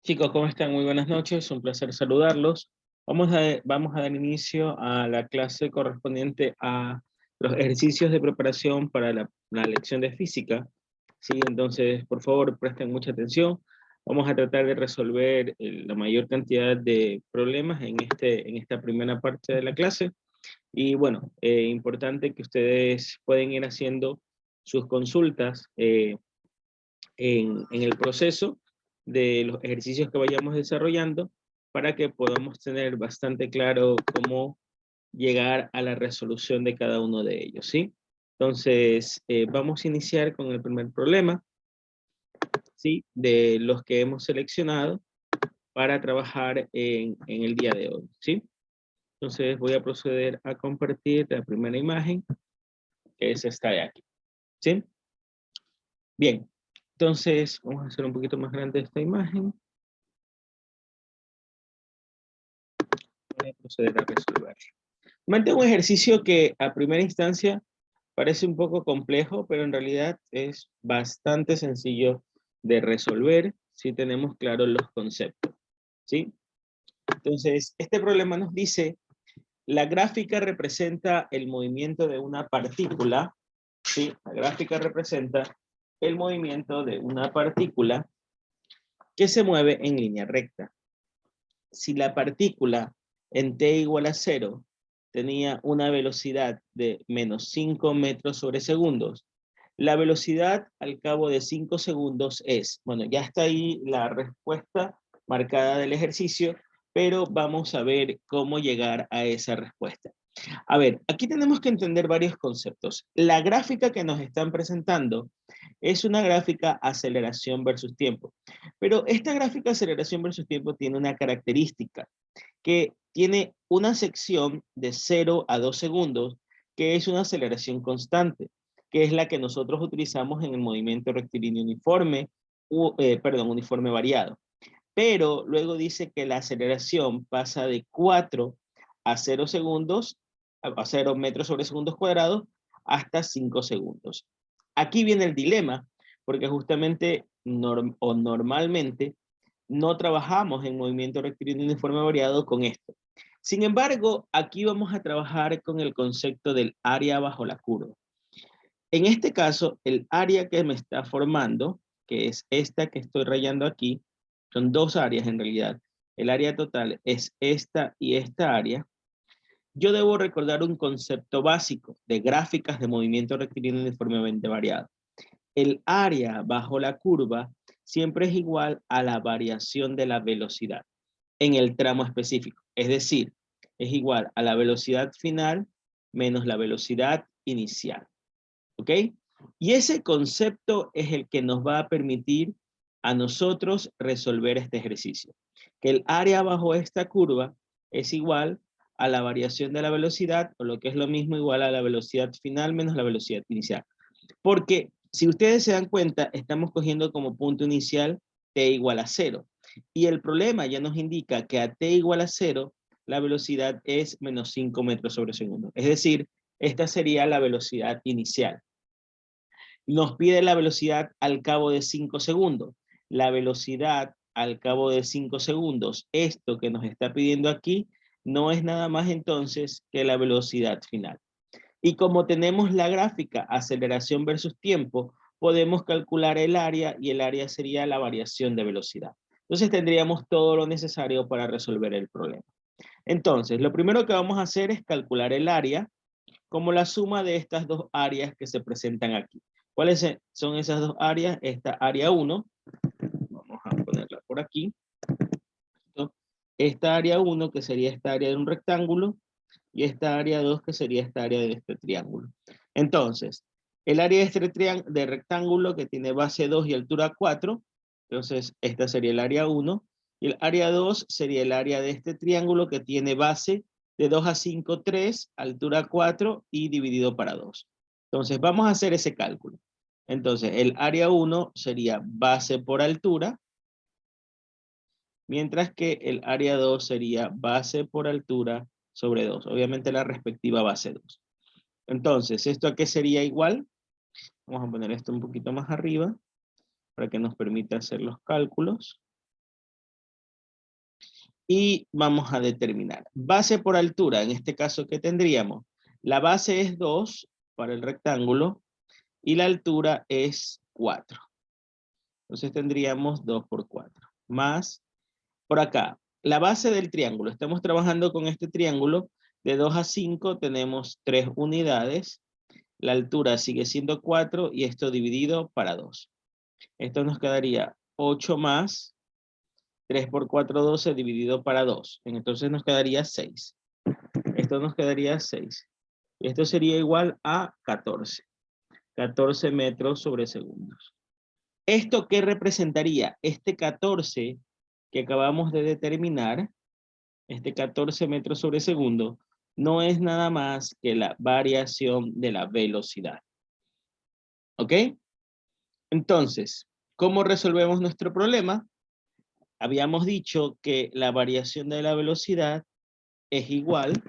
Chicos, ¿cómo están? Muy buenas noches, un placer saludarlos. Vamos a dar inicio a la clase correspondiente a los ejercicios de preparación para la lección de física. Sí, entonces, por favor, presten mucha atención. Vamos a tratar de resolver la mayor cantidad de problemas en esta primera parte de la clase. Y bueno, importante que ustedes pueden ir haciendo sus consultas en el proceso de los ejercicios que vayamos desarrollando para que podamos tener bastante claro cómo llegar a la resolución de cada uno de ellos, ¿sí? Entonces, vamos a iniciar con el primer problema, ¿sí? De los que hemos seleccionado para trabajar en el día de hoy, ¿sí? Entonces, voy a proceder a compartir la primera imagen, que es esta de aquí, ¿sí? Bien, entonces, vamos a hacer un poquito más grande esta imagen. Voy a proceder a resolver. Mantengo un ejercicio que a primera instancia parece un poco complejo, pero en realidad es bastante sencillo de resolver si tenemos claros los conceptos, ¿sí? Entonces, este problema nos dice, la gráfica representa el movimiento de una partícula, ¿sí? La gráfica representa el movimiento de una partícula que se mueve en línea recta. Si la partícula en t igual a 0 tenía una velocidad de menos 5 metros sobre segundos, la velocidad al cabo de 5 segundos es, bueno, ya está ahí la respuesta marcada del ejercicio, pero vamos a ver cómo llegar a esa respuesta. A ver, aquí tenemos que entender varios conceptos. La gráfica que nos están presentando es una gráfica aceleración versus tiempo. Pero esta gráfica aceleración versus tiempo tiene una característica, que tiene una sección de 0 a 2 segundos, que es una aceleración constante, que es la que nosotros utilizamos en el movimiento rectilíneo uniforme, uniforme variado. Pero luego dice que la aceleración pasa de 4 a 0 segundos, a 0 metros sobre segundos cuadrados, hasta 5 segundos. Aquí viene el dilema, porque justamente normalmente no trabajamos en movimiento rectilíneo uniforme variado con esto. Sin embargo, aquí vamos a trabajar con el concepto del área bajo la curva. En este caso, el área que me está formando, que es esta que estoy rayando aquí, son dos áreas en realidad. El área total es esta y esta área. Yo debo recordar un concepto básico de gráficas de movimiento rectilíneo uniformemente variado. El área bajo la curva siempre es igual a la variación de la velocidad en el tramo específico. Es decir, es igual a la velocidad final menos la velocidad inicial. ¿Ok? Y ese concepto es el que nos va a permitir a nosotros resolver este ejercicio. Que el área bajo esta curva es igual a la variación de la velocidad, o lo que es lo mismo, igual a la velocidad final menos la velocidad inicial. Porque si ustedes se dan cuenta, estamos cogiendo como punto inicial t igual a 0. Y el problema ya nos indica que a t igual a 0, la velocidad es menos 5 metros sobre segundo. Es decir, esta sería la velocidad inicial. Nos pide la velocidad al cabo de 5 segundos. La velocidad al cabo de 5 segundos, esto que nos está pidiendo aquí, no es nada más entonces que la velocidad final. Y como tenemos la gráfica aceleración versus tiempo, podemos calcular el área y el área sería la variación de velocidad. Entonces tendríamos todo lo necesario para resolver el problema. Entonces, lo primero que vamos a hacer es calcular el área como la suma de estas dos áreas que se presentan aquí. ¿Cuáles son esas dos áreas? Esta área 1, vamos a ponerla por aquí. Esta área 1, que sería esta área de un rectángulo, y esta área 2, que sería esta área de este triángulo. Entonces, el área de este de rectángulo que tiene base 2 y altura 4, entonces esta sería el área 1, y el área 2 sería el área de este triángulo que tiene base de 2 a 5, 3, altura 4 y dividido para 2. Entonces vamos a hacer ese cálculo. Entonces el área 1 sería base por altura, mientras que el área 2 sería base por altura sobre 2. Obviamente la respectiva base 2. Entonces, ¿esto a qué sería igual? Vamos a poner esto un poquito más arriba para que nos permita hacer los cálculos. Y vamos a determinar. Base por altura, en este caso, ¿qué tendríamos? La base es 2 para el rectángulo y la altura es 4. Entonces tendríamos 2 por 4. Más, por acá, la base del triángulo. Estamos trabajando con este triángulo. De 2 a 5 tenemos 3 unidades. La altura sigue siendo 4 y esto dividido para 2. Esto nos quedaría 8 más 3 por 4, 12 dividido para 2. Entonces nos quedaría 6. Esto nos quedaría 6. Y esto sería igual a 14. 14 metros sobre segundos. ¿Esto qué representaría? Este 14 que acabamos de determinar, este 14 metros sobre segundo, no es nada más que la variación de la velocidad. ¿Ok? Entonces, ¿cómo resolvemos nuestro problema? Habíamos dicho que la variación de la velocidad es igual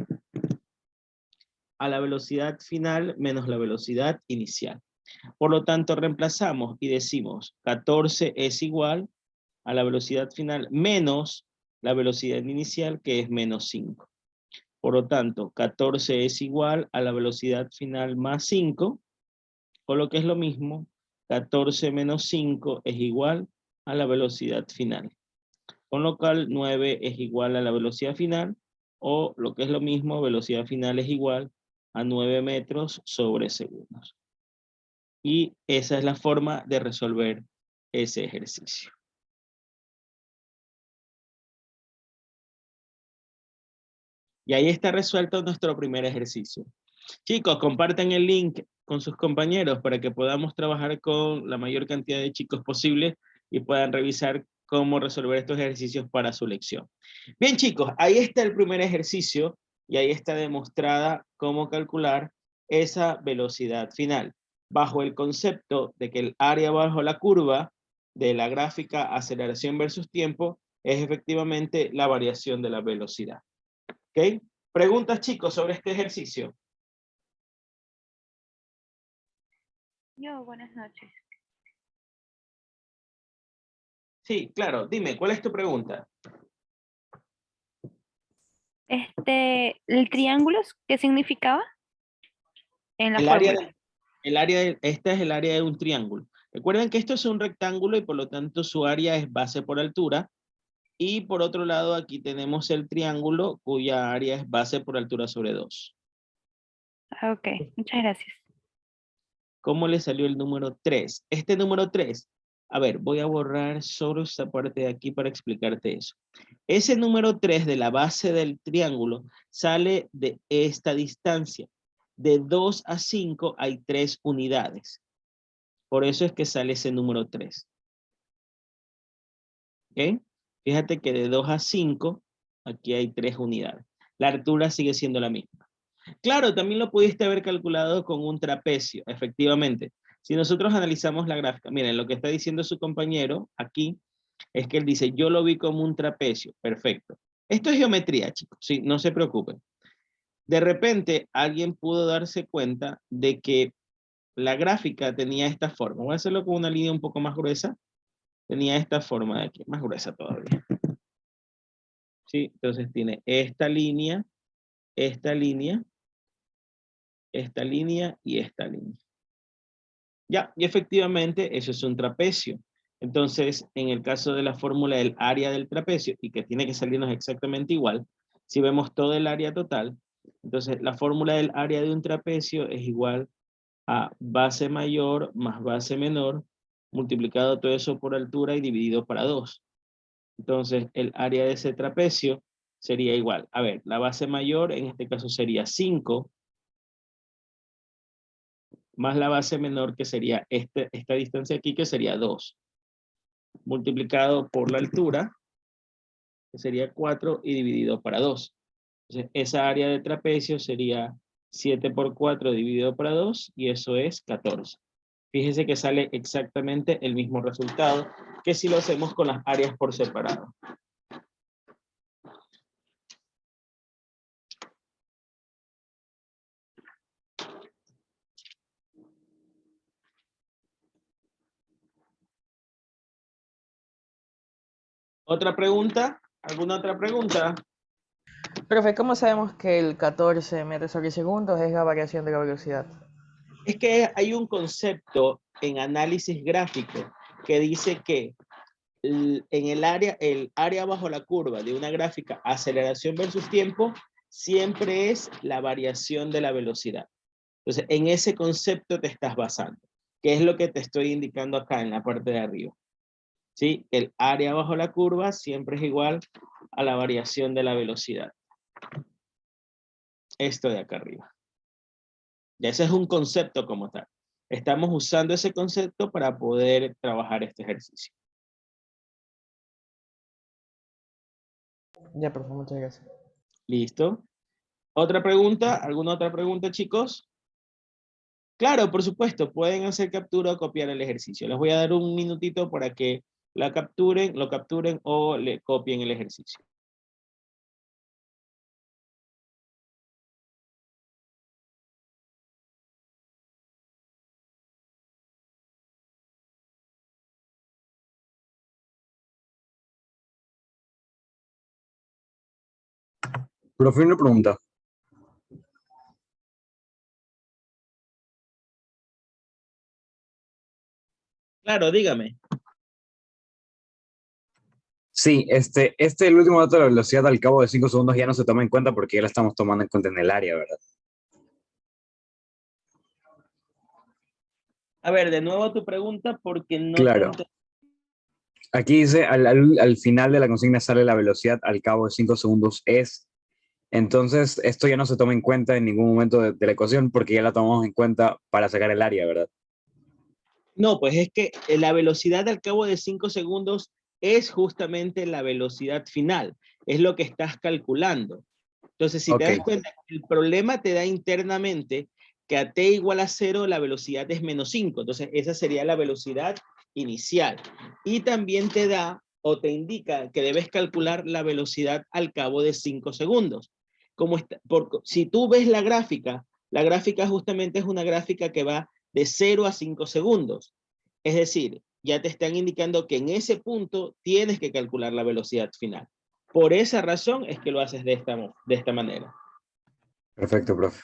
a la velocidad final menos la velocidad inicial. Por lo tanto, reemplazamos y decimos 14 es igual a la velocidad final menos la velocidad inicial, que es menos 5. Por lo tanto, 14 es igual a la velocidad final más 5, o lo que es lo mismo, 14 menos 5 es igual a la velocidad final. Con lo cual 9 es igual a la velocidad final, o lo que es lo mismo, velocidad final es igual a 9 metros sobre segundos. Y esa es la forma de resolver ese ejercicio. Y ahí está resuelto nuestro primer ejercicio. Chicos, compartan el link con sus compañeros para que podamos trabajar con la mayor cantidad de chicos posible y puedan revisar cómo resolver estos ejercicios para su lección. Bien, chicos, ahí está el primer ejercicio y ahí está demostrada cómo calcular esa velocidad final, bajo el concepto de que el área bajo la curva de la gráfica aceleración versus tiempo es efectivamente la variación de la velocidad. ¿Ok? Preguntas, chicos, sobre este ejercicio. Yo, buenas noches. Sí, claro. Dime, ¿cuál es tu pregunta? ¿El triángulo qué significaba en la El área fórmula? de, esta es el área de un triángulo. Recuerden que esto es un rectángulo y por lo tanto su área es base por altura. Y por otro lado aquí tenemos el triángulo cuya área es base por altura sobre 2. Ah, ok, muchas gracias. ¿Cómo le salió el número 3? Este número 3, a ver, voy a borrar solo esta parte de aquí para explicarte eso. Ese número 3 de la base del triángulo sale de esta distancia. De 2 a 5 hay 3 unidades. Por eso es que sale ese número 3. ¿Ok? Fíjate que de 2 a 5, aquí hay 3 unidades. La altura sigue siendo la misma. Claro, también lo pudiste haber calculado con un trapecio, efectivamente. Si nosotros analizamos la gráfica, miren, lo que está diciendo su compañero aquí es que él dice, yo lo vi como un trapecio. Perfecto. Esto es geometría, chicos, sí, no se preocupen. De repente, alguien pudo darse cuenta de que la gráfica tenía esta forma. Voy a hacerlo con una línea un poco más gruesa. Tenía esta forma de aquí, más gruesa todavía. ¿Sí? Entonces tiene esta línea, esta línea, esta línea y esta línea. Ya, y efectivamente eso es un trapecio. Entonces, en el caso de la fórmula del área del trapecio, y que tiene que salirnos exactamente igual, si vemos todo el área total, entonces la fórmula del área de un trapecio es igual a base mayor más base menor, multiplicado todo eso por altura y dividido para 2. Entonces, el área de ese trapecio sería igual. A ver, la base mayor en este caso sería 5, más la base menor que sería esta distancia aquí, que sería 2, multiplicado por la altura, que sería 4, y dividido para 2. Entonces, esa área de trapecio sería 7 por 4 dividido para 2, y eso es 14. Fíjense que sale exactamente el mismo resultado que si lo hacemos con las áreas por separado. ¿Otra pregunta? ¿Alguna otra pregunta? Profe, ¿cómo sabemos que el 14 metros sobre segundos es la variación de la velocidad? Es que hay un concepto en análisis gráfico que dice que en el área bajo la curva de una gráfica, aceleración versus tiempo, siempre es la variación de la velocidad. Entonces, en ese concepto te estás basando, que es lo que te estoy indicando acá en la parte de arriba. ¿Sí? El área bajo la curva siempre es igual a la variación de la velocidad. Esto de acá arriba. Ya ese es un concepto como tal. Estamos usando ese concepto para poder trabajar este ejercicio. Ya, profe, muchas gracias. ¿Listo? ¿Otra pregunta? ¿Alguna otra pregunta, chicos? Claro, por supuesto, pueden hacer captura o copiar el ejercicio. Les voy a dar un minutito para que lo capturen o le copien el ejercicio. Profe, una pregunta. Claro, dígame. Sí, el último dato de la velocidad al cabo de 5 segundos ya no se toma en cuenta porque ya la estamos tomando en cuenta en el área, ¿verdad? A ver, de nuevo tu pregunta porque no te Claro. entendí. Aquí dice, al final de la consigna sale la velocidad al cabo de 5 segundos es. Entonces, esto ya no se toma en cuenta en ningún momento de la ecuación porque ya la tomamos en cuenta para sacar el área, ¿verdad? No, pues es que la velocidad al cabo de 5 segundos es justamente la velocidad final. Es lo que estás calculando. Entonces, si te das Ok, cuenta, el problema te da internamente que a t igual a 0 la velocidad es menos 5. Entonces, esa sería la velocidad inicial. Y también te da o te indica que debes calcular la velocidad al cabo de 5 segundos. Si tú ves la gráfica justamente es una gráfica que va de 0 a 5 segundos. Es decir, ya te están indicando que en ese punto tienes que calcular la velocidad final. Por esa razón es que lo haces de esta manera. perfecto, profe.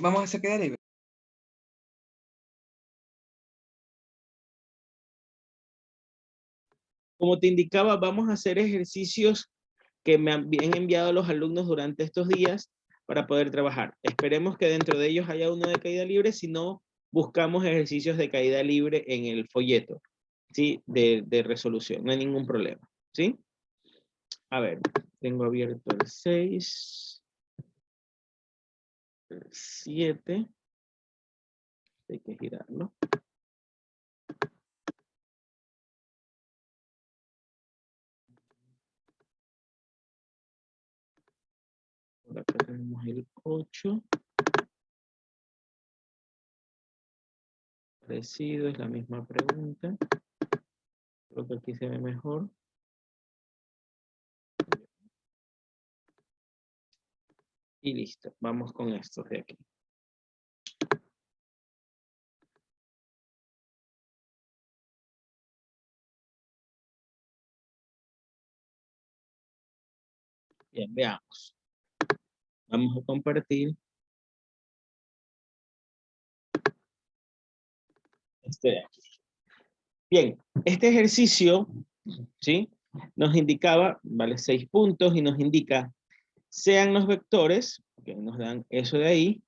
Vamos a hacer quedar ahí. Como te indicaba, vamos a hacer ejercicios que me han enviado los alumnos durante estos días para poder trabajar. Esperemos que dentro de ellos haya uno de caída libre, si no, buscamos ejercicios de caída libre en el folleto, ¿sí? De resolución, no hay ningún problema, ¿sí? A ver, tengo abierto el 6, el 7, hay que girarlo. Por acá tenemos el 8. Parecido, es la misma pregunta. Creo que aquí se ve mejor. Y listo, vamos con estos de aquí. Bien, veamos. Vamos a compartir este de aquí. Bien, este ejercicio, ¿sí? Nos indicaba, vale 6 puntos y nos indica, sean los vectores, que nos dan eso de ahí,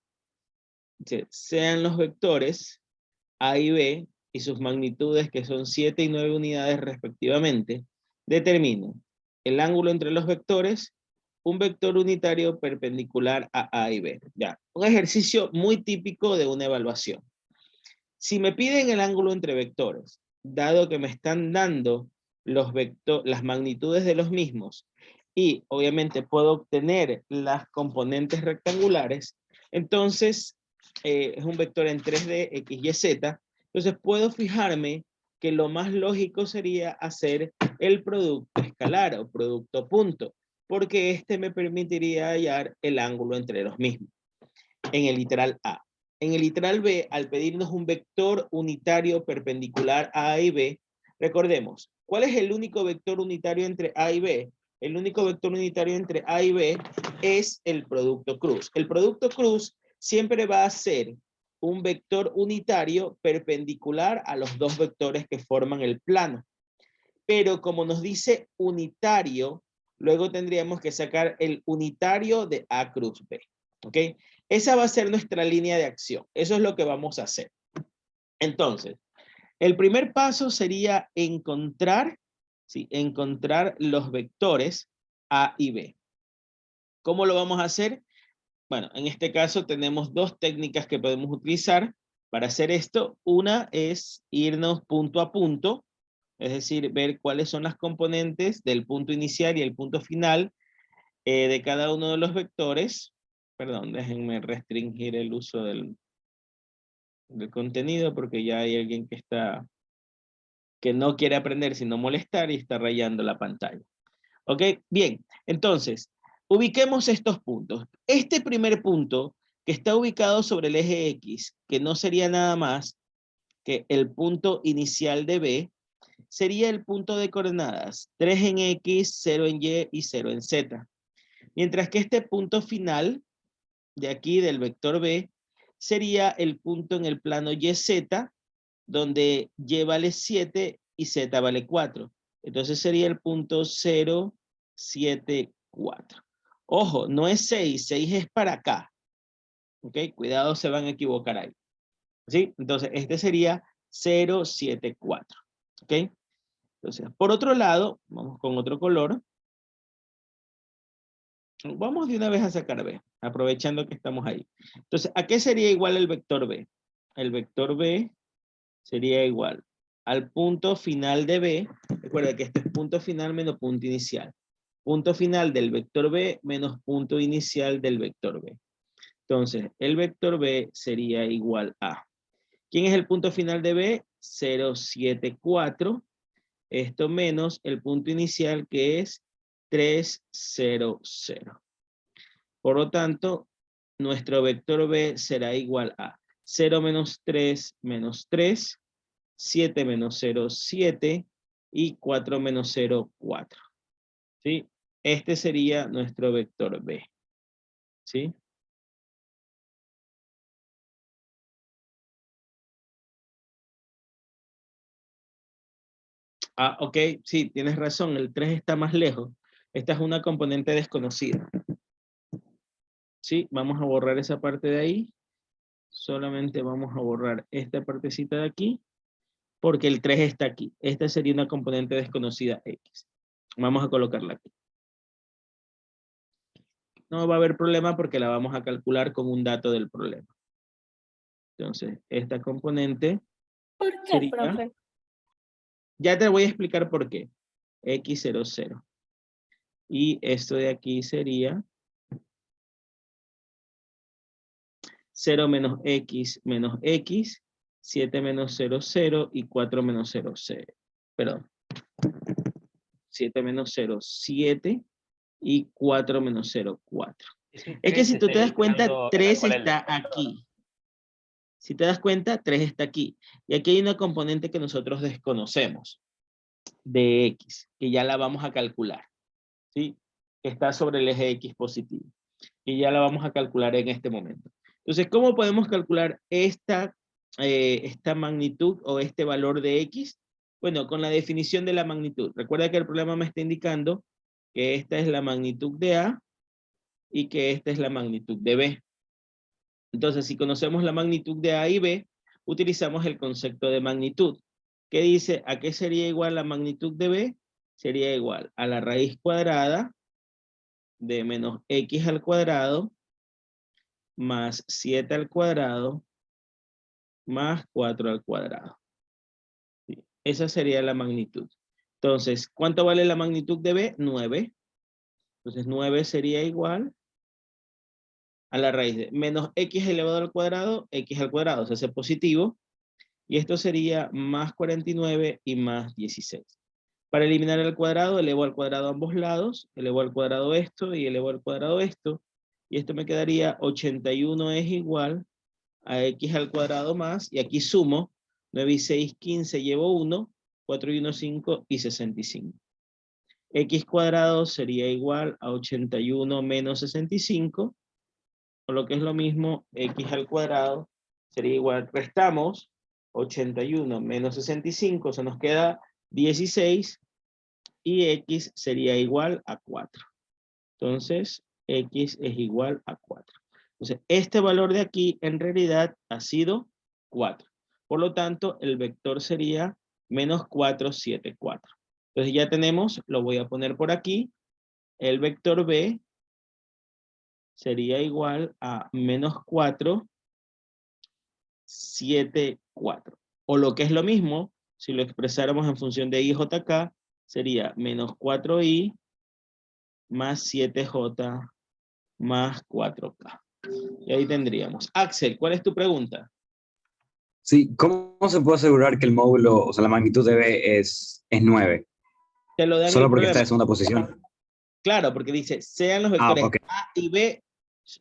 sean los vectores A y B y sus magnitudes, que son 7 y 9 unidades respectivamente, determinen el ángulo entre los vectores, un vector unitario perpendicular a A y B. Ya, un ejercicio muy típico de una evaluación. Si me piden el ángulo entre vectores, dado que me están dando las magnitudes de los mismos, y obviamente puedo obtener las componentes rectangulares, entonces es un vector en 3D, X, Y, Z, entonces puedo fijarme que lo más lógico sería hacer el producto escalar o producto punto, porque este me permitiría hallar el ángulo entre los mismos, en el literal A. En el literal B, al pedirnos un vector unitario perpendicular a y B, recordemos, ¿cuál es el único vector unitario entre A y B? El único vector unitario entre A y B es el producto cruz. El producto cruz siempre va a ser un vector unitario perpendicular a los dos vectores que forman el plano. Pero como nos dice unitario, luego tendríamos que sacar el unitario de A cruz B. ¿Ok? Esa va a ser nuestra línea de acción. Eso es lo que vamos a hacer. Entonces, el primer paso sería encontrar, ¿sí? Encontrar los vectores A y B. ¿Cómo lo vamos a hacer? Bueno, en este caso tenemos dos técnicas que podemos utilizar para hacer esto. Una es irnos punto a punto, es decir, ver cuáles son las componentes del punto inicial y el punto final de cada uno de los vectores. Perdón, déjenme restringir el uso del contenido porque ya hay alguien que no quiere aprender sino molestar y está rayando la pantalla. ¿Ok? Bien, entonces, ubiquemos estos puntos. Este primer punto que está ubicado sobre el eje X, que no sería nada más que el punto inicial de B, sería el punto de coordenadas 3 en X, 0 en Y y 0 en Z. Mientras que este punto final de aquí del vector B sería el punto en el plano YZ, donde Y vale 7 y Z vale 4. Entonces sería el punto 0, 7, 4. Ojo, no es 6, 6 es para acá. ¿Ok? Cuidado, se van a equivocar ahí. ¿Sí? Entonces este sería 0, 7, 4. ¿Ok? Entonces, por otro lado, vamos con otro color. Vamos de una vez a sacar B, aprovechando que estamos ahí. Entonces, ¿a qué sería igual el vector B? El vector B sería igual al punto final de B. Recuerda que este es punto final menos punto inicial. Punto final del vector B menos punto inicial del vector B. Entonces, el vector B sería igual a... ¿Quién es el punto final de B? 0, 7, 4. Esto menos el punto inicial que es 3, 0, 0. Por lo tanto, nuestro vector B será igual a 0 menos 3 menos 3, 7 menos 0, 7 y 4 menos 0, 4. ¿Sí? Este sería nuestro vector B. ¿Sí? Ah, ok, sí, tienes razón, el 3 está más lejos. Esta es una componente desconocida. Sí, vamos a borrar esa parte de ahí. Solamente vamos a borrar esta partecita de aquí, porque el 3 está aquí. Esta sería una componente desconocida X. Vamos a colocarla aquí. No va a haber problema porque la vamos a calcular con un dato del problema. Entonces, esta componente ¿Por qué, sería... profe? Ya te voy a explicar por qué. X00. 0. Y esto de aquí sería 0 menos X, 7 menos 0, 0 y 4 menos 0, 0. Perdón. 7 menos 0, 7 y 4 menos 0, 4. Es que si tú te das cuenta, 3 está aquí. Si te das cuenta, 3 está aquí. Y aquí hay una componente que nosotros desconocemos, de X, que ya la vamos a calcular. ¿Sí? Que está sobre el eje X positivo. Y ya la vamos a calcular en este momento. Entonces, ¿cómo podemos calcular esta magnitud o este valor de X? Bueno, con la definición de la magnitud. Recuerda que el problema me está indicando que esta es la magnitud de A y que esta es la magnitud de B. Entonces, si conocemos la magnitud de A y B, utilizamos el concepto de magnitud. ¿Qué dice? ¿A qué sería igual la magnitud de B? sería igual a la raíz cuadrada de menos x al cuadrado más 7 al cuadrado más 4 al cuadrado. ¿Sí? Esa sería la magnitud. Entonces, ¿cuánto vale la magnitud de b? 9. Entonces, 9 sería igual a la raíz de menos x elevado al cuadrado, x al cuadrado, se hace positivo, y esto sería más 49 y más 16. Para eliminar el cuadrado, elevo al cuadrado ambos lados, elevo al cuadrado esto y elevo al cuadrado esto, y esto me quedaría 81 es igual a x al cuadrado más, y aquí sumo, 9 y 6, 15, llevo 1, 4 y 1, 5 y 65. X cuadrado sería igual a 81 menos 65, o lo que es lo mismo, x al cuadrado sería igual, restamos 81 menos 65, se nos queda 16, y x sería igual a 4. Entonces, x es igual a 4. Entonces, este valor de aquí en realidad ha sido 4. Por lo tanto, el vector sería menos 4, 7, 4. Entonces ya tenemos, lo voy a poner por aquí, el vector b sería igual a menos 4, 7, 4. O lo que es lo mismo, si lo expresáramos en función de IJK, sería menos 4i más 7j más 4k. Y ahí tendríamos. Axel, ¿cuál es tu pregunta? Sí, ¿cómo se puede asegurar que el módulo, o sea, la magnitud de B es 9? Te lo dan Solo el porque está problema. en segunda posición. Claro, porque dice, sean los Ah, vectores ok. A y B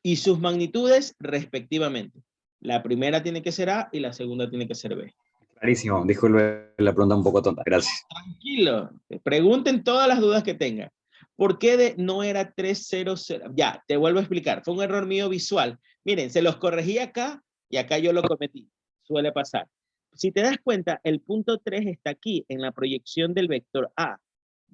y sus magnitudes respectivamente. La primera tiene que ser A y la segunda tiene que ser B. Clarísimo. Disculpe la pregunta un poco tonta. Gracias. Tranquilo, pregunten todas las dudas que tengan. ¿Por qué de no era 300? Ya, te vuelvo a explicar. Fue un error mío visual. Miren, se los corregí acá y acá yo lo cometí. Suele pasar. Si te das cuenta, el punto 3 está aquí en la proyección del vector A.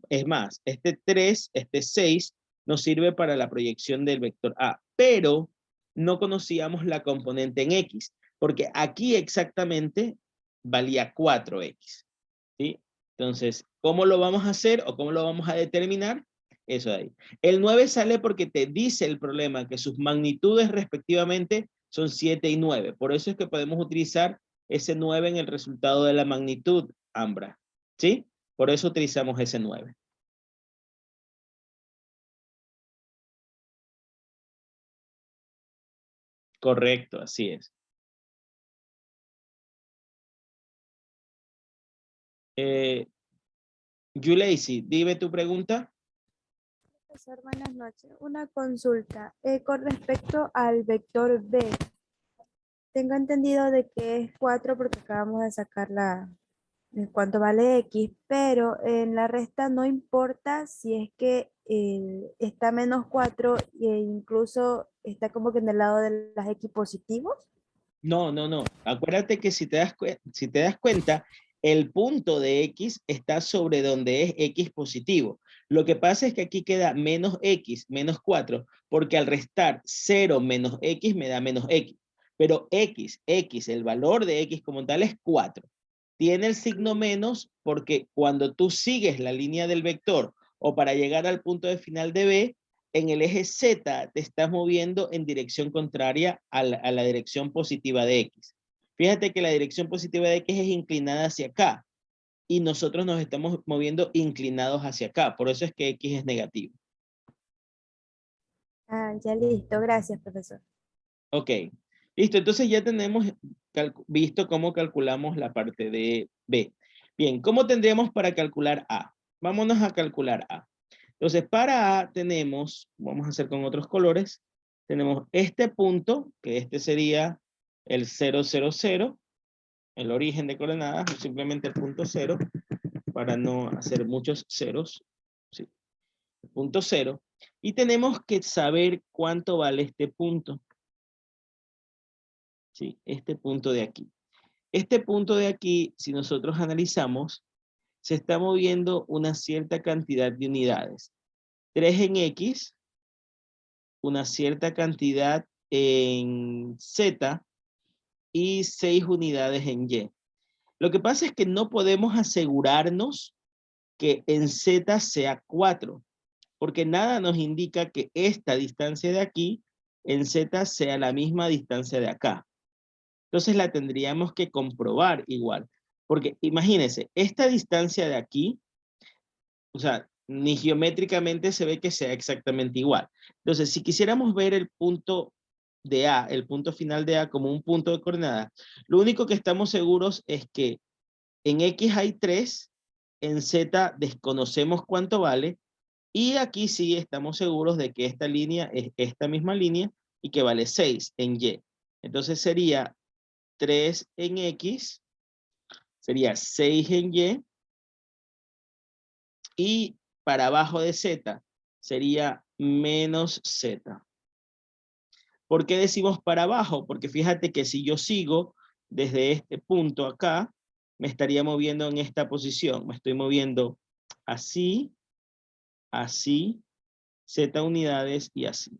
Es más, este 3, este 6, nos sirve para la proyección del vector A, pero no conocíamos la componente en X, porque aquí exactamente valía 4X. ¿Sí? Entonces, ¿cómo lo vamos a hacer o cómo lo vamos a determinar? Eso de ahí. El 9 sale porque te dice el problema que sus magnitudes respectivamente son 7 y 9. Por eso es que podemos utilizar ese 9 en el resultado de la magnitud, Ambra. ¿Sí? Por eso utilizamos ese 9. Correcto, así es. Yuleisi, dime tu pregunta. Profesor, buenas noches. Una consulta. Con respecto al vector B, tengo entendido de que es 4 porque acabamos de sacar de cuánto vale X, pero en la resta no importa si es que está menos 4 e incluso está como que en el lado de las X positivos. No, no, no. Acuérdate que si te das cuenta, el punto de X está sobre donde es X positivo. Lo que pasa es que aquí queda menos X, menos 4, porque al restar 0 menos X me da menos X. Pero X, el valor de X como tal es 4. Tiene el signo menos porque cuando tú sigues la línea del vector o para llegar al punto de final de B, en el eje Z te estás moviendo en dirección contraria a la dirección positiva de X. Fíjate que la dirección positiva de X es inclinada hacia acá y nosotros nos estamos moviendo inclinados hacia acá. Por eso es que X es negativo. Ah, ya listo. Gracias, profesor. Ok. Listo. Entonces ya tenemos visto cómo calculamos la parte de B. Bien. ¿Cómo tendríamos para calcular A? Vámonos a calcular A. Entonces, para A tenemos, vamos a hacer con otros colores, tenemos este punto, que este sería el 0, 0, 0, el origen de coordenadas, o simplemente el punto 0, para no hacer muchos ceros, ¿sí? Punto 0. Y tenemos que saber cuánto vale este punto. ¿Sí? Este punto de aquí. Este punto de aquí, si nosotros analizamos, se está moviendo una cierta cantidad de unidades. 3 en X, una cierta cantidad en Z y 6 unidades en Y. Lo que pasa es que no podemos asegurarnos que en Z sea 4, porque nada nos indica que esta distancia de aquí en Z sea la misma distancia de acá. Entonces la tendríamos que comprobar igual, porque imagínense, esta distancia de aquí, o sea, ni geométricamente se ve que sea exactamente igual. Entonces, si quisiéramos ver el punto de A, el punto final de A como un punto de coordenada, lo único que estamos seguros es que en X hay 3, en Z desconocemos cuánto vale, y aquí sí estamos seguros de que esta línea es esta misma línea y que vale 6 en Y. Entonces sería 3 en X, sería 6 en y para abajo de Z sería menos Z. ¿Por qué decimos para abajo? Porque fíjate que si yo sigo desde este punto acá, me estaría moviendo en esta posición. Me estoy moviendo así, así, Z unidades y así.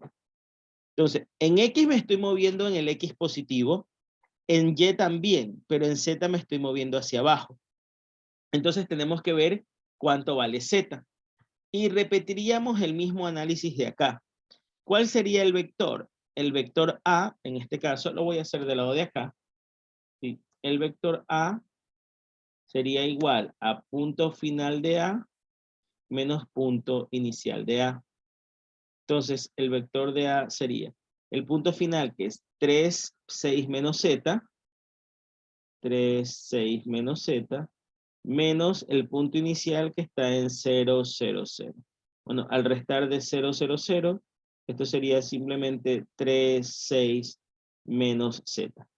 Entonces, en X me estoy moviendo en el X positivo, en Y también, pero en Z me estoy moviendo hacia abajo. Entonces tenemos que ver cuánto vale Z. Y repetiríamos el mismo análisis de acá. ¿Cuál sería el vector? El vector A, en este caso, lo voy a hacer del lado de acá. ¿Sí? El vector A sería igual a punto final de A menos punto inicial de A. Entonces, el vector de A sería el punto final, que es 3, 6 menos Z, 3, 6 menos Z, menos el punto inicial que está en 0, 0, 0. Bueno, al restar de 0, 0, 0, esto sería simplemente 3, 6 menos Z.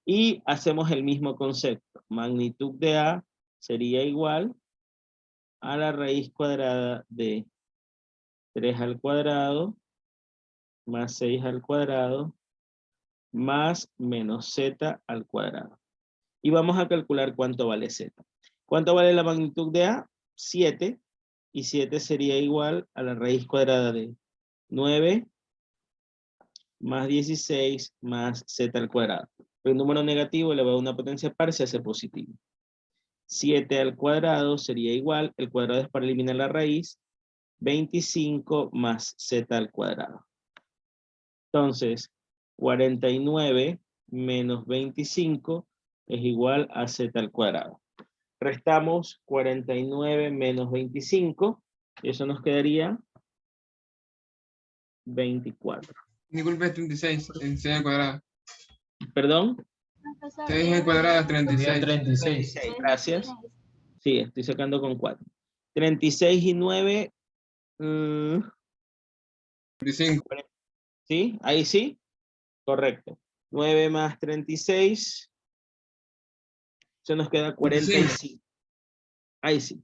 Y hacemos el mismo concepto. Magnitud de A sería igual a la raíz cuadrada de 3 al cuadrado más 6 al cuadrado más menos Z al cuadrado. Y vamos a calcular cuánto vale Z. ¿Cuánto vale la magnitud de A? 7. Y 7 sería igual a la raíz cuadrada de 9 más 16 más Z al cuadrado. El número negativo elevado a una potencia par se hace positivo. 7 al cuadrado sería igual, el cuadrado es para eliminar la raíz, 25 más Z al cuadrado. Entonces, 49 menos 25 es igual a Z al cuadrado. Restamos 49 menos 25, y eso nos quedaría 24. Disculpe, 36 en C al cuadrado. ¿Perdón? 6 al cuadrado es 36. 36. Gracias. Sí, estoy sacando con 4. 36 y 9. 25. ¿Sí? Ahí sí. Correcto. 9 más 36. Se nos queda 45. Ahí sí.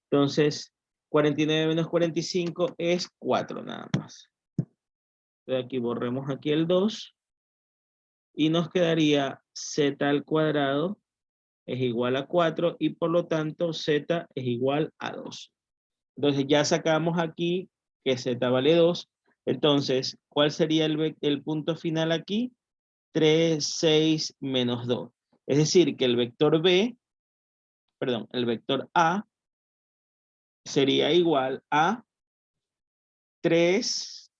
Entonces, 49 menos 45 es 4 nada más. Entonces aquí borremos aquí el 2. Y nos quedaría Z al cuadrado es igual a 4 y por lo tanto Z es igual a 2. Entonces ya sacamos aquí que Z vale 2. Entonces, ¿cuál sería el punto final aquí? 3, 6, menos 2. Es decir, que el vector B, perdón, el vector A sería igual a 3,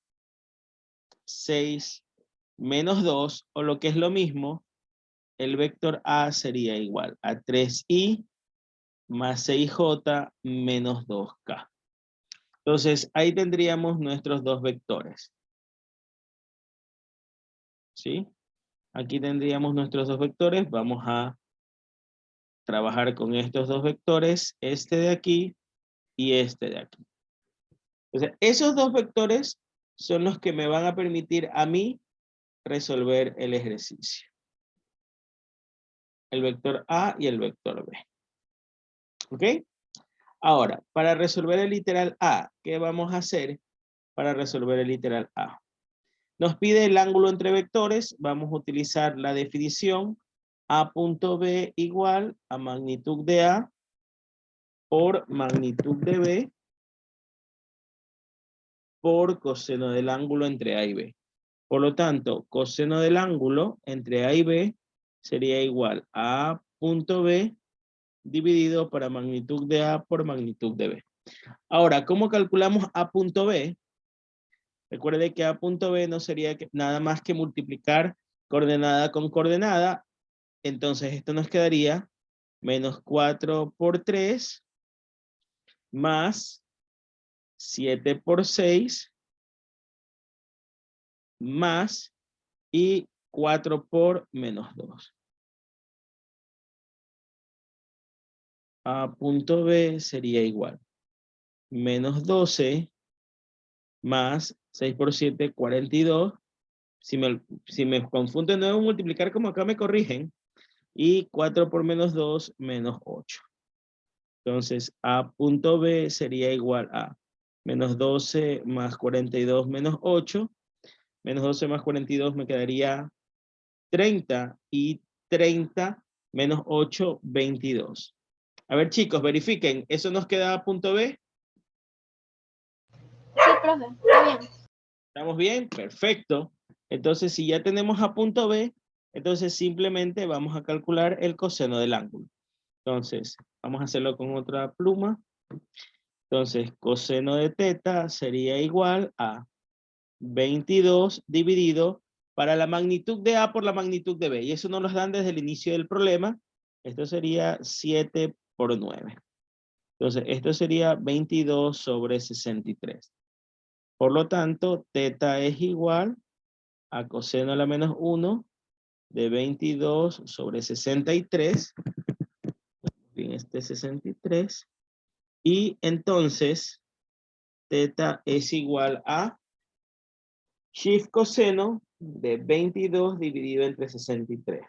6, menos 2, o lo que es lo mismo, el vector A sería igual a 3i más 6j menos 2k. Entonces, ahí tendríamos nuestros dos vectores. ¿Sí? Aquí tendríamos nuestros dos vectores. Vamos a trabajar con estos dos vectores, este de aquí y este de aquí. Entonces, esos dos vectores son los que me van a permitir a mí resolver el ejercicio. El vector A y el vector B. ¿Ok? Ahora, para resolver el literal A, ¿qué vamos a hacer para resolver el literal A? Nos pide el ángulo entre vectores. Vamos a utilizar la definición A punto B igual a magnitud de A por magnitud de B por coseno del ángulo entre A y B. Por lo tanto, coseno del ángulo entre A y B sería igual a A punto B dividido para magnitud de A por magnitud de B. Ahora, ¿cómo calculamos A punto B? Recuerde que A punto B no sería nada más que multiplicar coordenada con coordenada. Entonces esto nos quedaría menos 4 por 3 más 7 por 6 más y 4 por menos 2. A punto B sería igual. Menos 12 más 6 por 7, 42. Si me confundo de nuevo multiplicar como acá me corrigen. Y 4 por menos 2, menos 8. Entonces, A punto B sería igual a menos 12 más 42 menos 8. Menos 12 más 42 me quedaría 30. Y 30 menos 8, 22. A ver, chicos, verifiquen. ¿Eso nos queda A punto B? Sí, profe, está bien. ¿Estamos bien? Perfecto. Entonces, si ya tenemos A punto B, entonces simplemente vamos a calcular el coseno del ángulo. Entonces, vamos a hacerlo con otra pluma. Entonces, coseno de teta sería igual a 22 dividido para la magnitud de A por la magnitud de B. Y eso nos lo dan desde el inicio del problema. Esto sería 7 por 9. Entonces, esto sería 22 sobre 63. Por lo tanto, teta es igual a coseno a la menos 1 de 22 sobre 63. Bien, este 63. Y entonces, teta es igual a shift coseno de 22 dividido entre 63.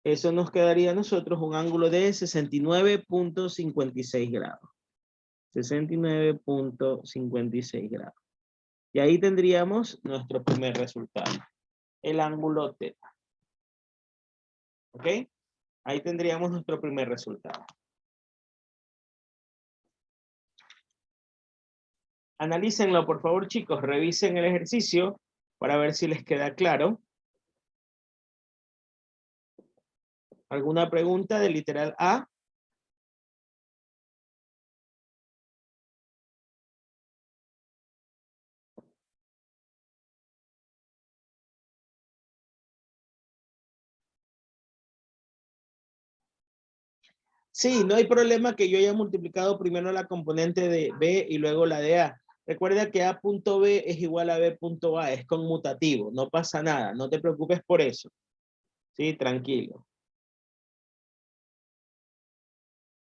Eso nos quedaría a nosotros un ángulo de 69.56 grados. 69.56 grados. Y ahí tendríamos nuestro primer resultado. El ángulo teta. ¿Ok? Ahí tendríamos nuestro primer resultado. Analícenlo, por favor, chicos. Revisen el ejercicio para ver si les queda claro. ¿Alguna pregunta del literal A? Sí, no hay problema que yo haya multiplicado primero la componente de B y luego la de A. Recuerda que A punto B es igual a B punto A, es conmutativo, no pasa nada, no te preocupes por eso. Sí, tranquilo.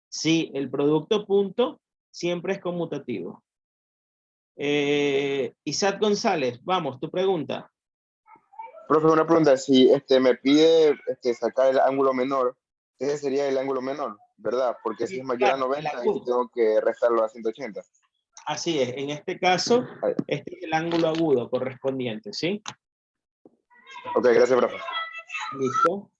Sí, el producto punto siempre es conmutativo. Isaac González, vamos, tu pregunta. Profe, una pregunta, si me pide sacar el ángulo menor, ese sería el ángulo menor, ¿verdad? Porque si es mayor a 90, tengo que restarlo a 180. Así es, en este caso, este es el ángulo agudo correspondiente, ¿sí? Ok, gracias, profe. Listo.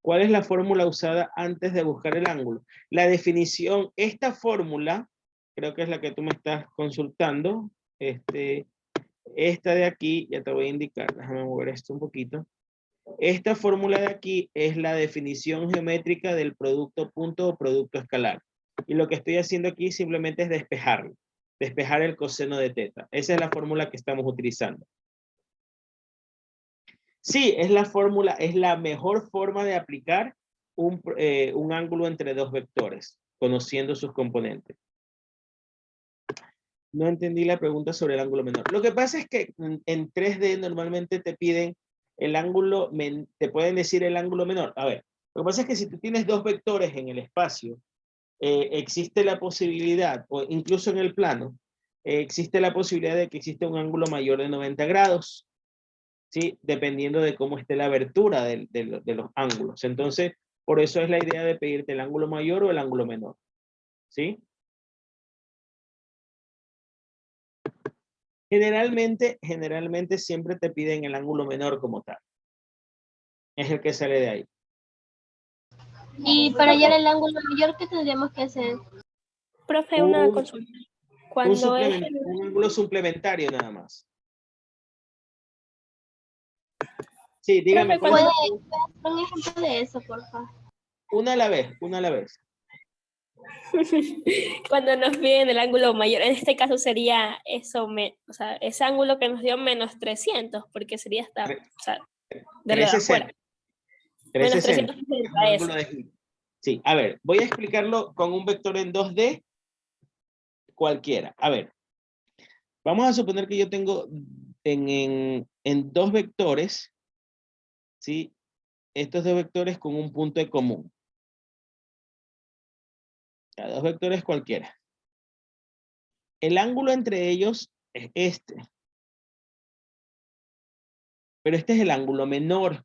¿Cuál es la fórmula usada antes de buscar el ángulo? La definición, esta fórmula, creo que es la que tú me estás consultando, esta de aquí, ya te voy a indicar, déjame mover esto un poquito. Esta fórmula de aquí es la definición geométrica del producto punto o producto escalar. Y lo que estoy haciendo aquí simplemente es despejarlo, despejar el coseno de teta. Esa es la fórmula que estamos utilizando. Sí, es la fórmula, es la mejor forma de aplicar un ángulo entre dos vectores, conociendo sus componentes. No entendí la pregunta sobre el ángulo menor. Lo que pasa es que en 3D normalmente te piden el ángulo, te pueden decir el ángulo menor. A ver, lo que pasa es que si tú tienes dos vectores en el espacio, existe la posibilidad, o incluso en el plano, existe la posibilidad de que exista un ángulo mayor de 90 grados. ¿Sí? Dependiendo de cómo esté la abertura de los ángulos. Entonces, por eso es la idea de pedirte el ángulo mayor o el ángulo menor. ¿Sí? Generalmente siempre te piden el ángulo menor como tal. Es el que sale de ahí. Y para hallar el ángulo mayor, ¿qué tendríamos que hacer? Profe, una consulta. Cuando es un ángulo suplementario nada más. Sí, dígame. Profe, ¿puede dar un ejemplo de eso, por favor? Una a la vez, una a la vez. Cuando nos piden el ángulo mayor, en este caso sería eso, o sea, ese ángulo que nos dio menos 300, porque sería hasta, o sea, de la de afuera. 360. Menos 360 Es un ángulo eso. de giro. Sí, a ver, voy a explicarlo con un vector en 2D cualquiera. A ver, vamos a suponer que yo tengo en dos vectores, ¿sí? Estos dos vectores con un punto en común. A dos vectores cualquiera. El ángulo entre ellos es este. Pero este es el ángulo menor.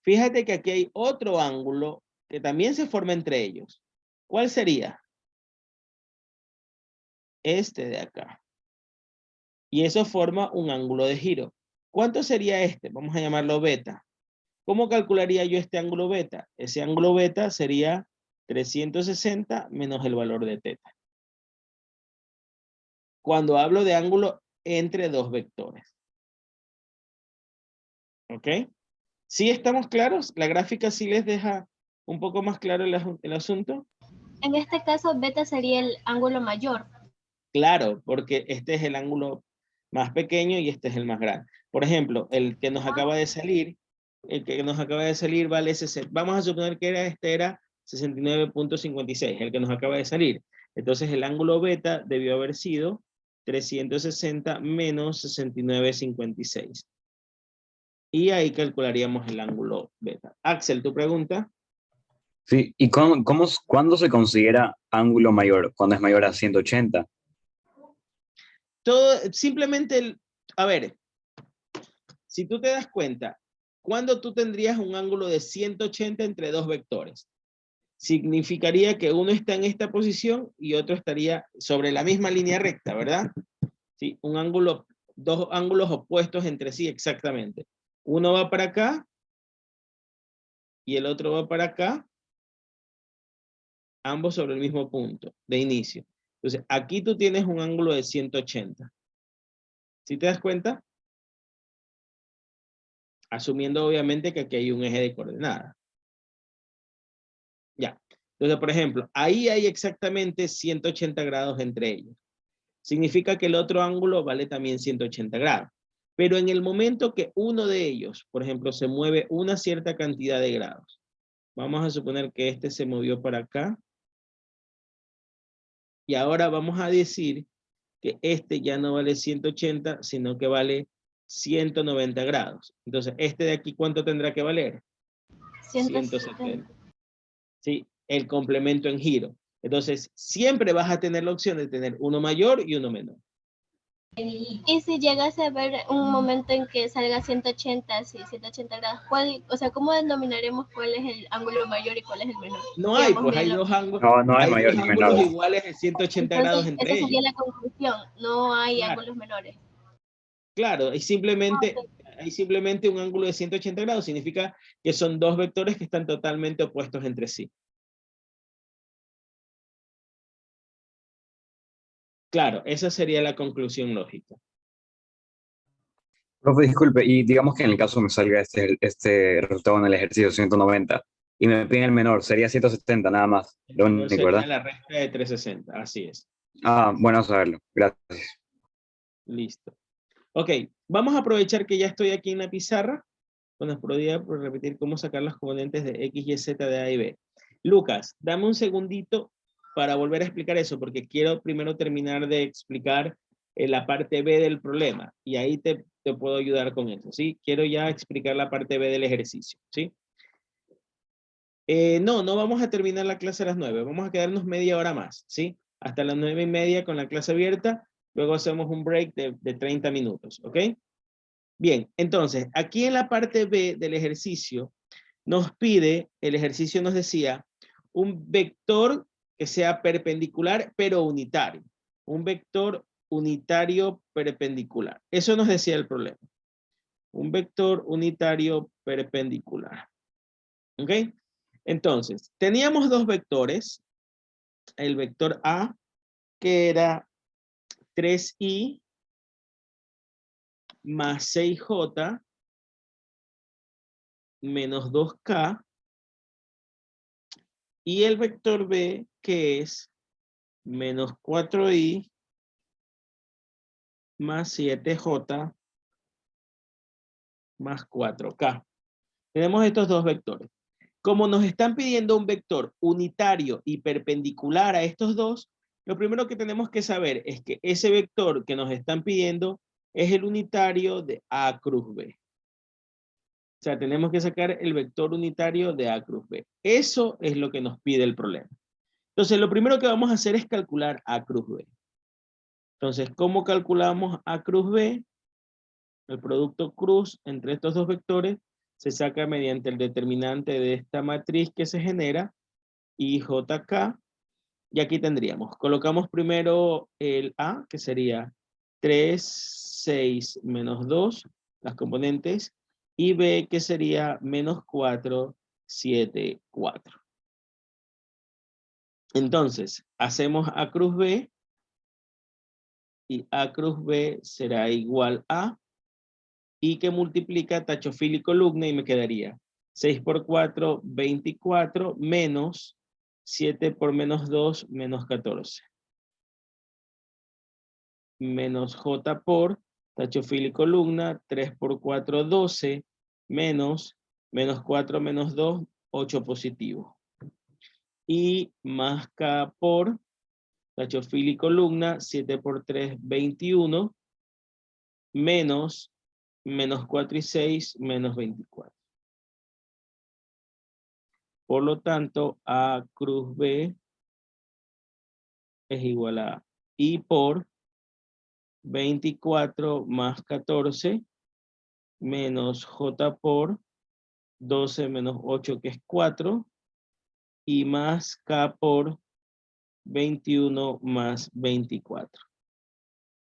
Fíjate que aquí hay otro ángulo que también se forma entre ellos. ¿Cuál sería? Este de acá. Y eso forma un ángulo de giro. ¿Cuánto sería este? Vamos a llamarlo beta. ¿Cómo calcularía yo este ángulo beta? Ese ángulo beta sería 360 menos el valor de teta. Cuando hablo de ángulo entre dos vectores. ¿Ok? ¿Sí estamos claros? ¿La gráfica sí les deja un poco más claro el asunto? En este caso, beta sería el ángulo mayor. Claro, porque este es el ángulo más pequeño y este es el más grande. Por ejemplo, el que nos acaba de salir, vale 60. Vamos a suponer que este era 69.56, el que nos acaba de salir. Entonces el ángulo beta debió haber sido 360 menos 69.56. Y ahí calcularíamos el ángulo beta. Axel, ¿tu pregunta? Sí, ¿y cuándo se considera ángulo mayor? Cuando es mayor a 180. Todo, simplemente, a ver, si tú te das cuenta, ¿cuándo tú tendrías un ángulo de 180 entre dos vectores? Significaría que uno está en esta posición y otro estaría sobre la misma línea recta, ¿verdad? Sí, un ángulo, dos ángulos opuestos entre sí exactamente. Uno va para acá y el otro va para acá, ambos sobre el mismo punto de inicio. Entonces, aquí tú tienes un ángulo de 180. ¿Sí te das cuenta? Asumiendo obviamente que aquí hay un eje de coordenadas. Ya. Entonces, por ejemplo, ahí hay exactamente 180 grados entre ellos. Significa que el otro ángulo vale también 180 grados. Pero en el momento que uno de ellos, por ejemplo, se mueve una cierta cantidad de grados, vamos a suponer que este se movió para acá, y ahora vamos a decir que este ya no vale 180, sino que vale 190 grados. Entonces, este de aquí, ¿cuánto tendrá que valer? 170. ¿Sí? El complemento en giro. Entonces, siempre vas a tener la opción de tener uno mayor y uno menor. Y si llegase a ver un momento en que salga 180, sí, 180 grados, o sea, ¿cómo denominaremos cuál es el ángulo mayor y cuál es el menor? No hay, pues hay dos ángulos, No hay mayor ni menor. iguales de 180 grados Entonces, entre esa sería ellos. la conclusión, no hay Claro. ángulos menores. Claro, hay simplemente un ángulo de 180 grados, significa que son dos vectores que están totalmente opuestos entre sí. Claro, esa sería la conclusión lógica. Profe, disculpe, y digamos que en el caso me salga este resultado en el ejercicio 190 y me piden el menor, sería 170 nada más. Lo No único, sería ¿verdad? la recta de 360, así es. Ah, bueno saberlo. Gracias. Listo. Ok, vamos a aprovechar que ya estoy aquí en la pizarra. Bueno, podría repetir cómo sacar las componentes de X, Y, Z de A y B. Lucas, dame un segundito para volver a explicar eso, porque quiero primero terminar de explicar la parte B del problema, y ahí te puedo ayudar con eso, ¿sí? Quiero ya explicar la parte B del ejercicio, ¿sí? No vamos a terminar la clase a las 9, vamos a quedarnos media hora más, ¿sí? Hasta las 9:30 con la clase abierta, luego hacemos un break de 30 minutos, ¿ok? Bien, entonces, aquí en la parte B del ejercicio, nos pide, el ejercicio nos decía, un vector que sea perpendicular, pero unitario. Un vector unitario perpendicular. Eso nos decía el problema. Un vector unitario perpendicular. ¿Ok? Entonces, teníamos dos vectores. El vector A, que era 3i más 6j menos 2k Y el vector B, que es menos 4i más 7j más 4k. Tenemos estos dos vectores. Como nos están pidiendo un vector unitario y perpendicular a estos dos, lo primero que tenemos que saber es que ese vector que nos están pidiendo es el unitario de A cruz B. O sea, tenemos que sacar el vector unitario de A cruz B. Eso es lo que nos pide el problema. Entonces, lo primero que vamos a hacer es calcular A cruz B. Entonces, ¿cómo calculamos A cruz B? El producto cruz entre estos dos vectores se saca mediante el determinante de esta matriz que se genera, IJK, y aquí tendríamos, colocamos primero el A, que sería 3, 6, menos 2, las componentes, y B, que sería menos 4, 7, 4. Entonces, hacemos A cruz B, y A cruz B será igual a, y que multiplica tachofil y columna, y me quedaría 6 por 4, 24, menos 7 por menos 2, menos 14. Menos J por tachofil y columna, 3 por 4, 12, menos 4 menos 2, 8 positivo. Y más K por tachofil y columna, 7 por 3, 21, menos 4 y 6, menos 24. Por lo tanto, A cruz B es igual a I por 24 más 14 menos J por 12 menos 8, que es 4, y más K por 21 más 24.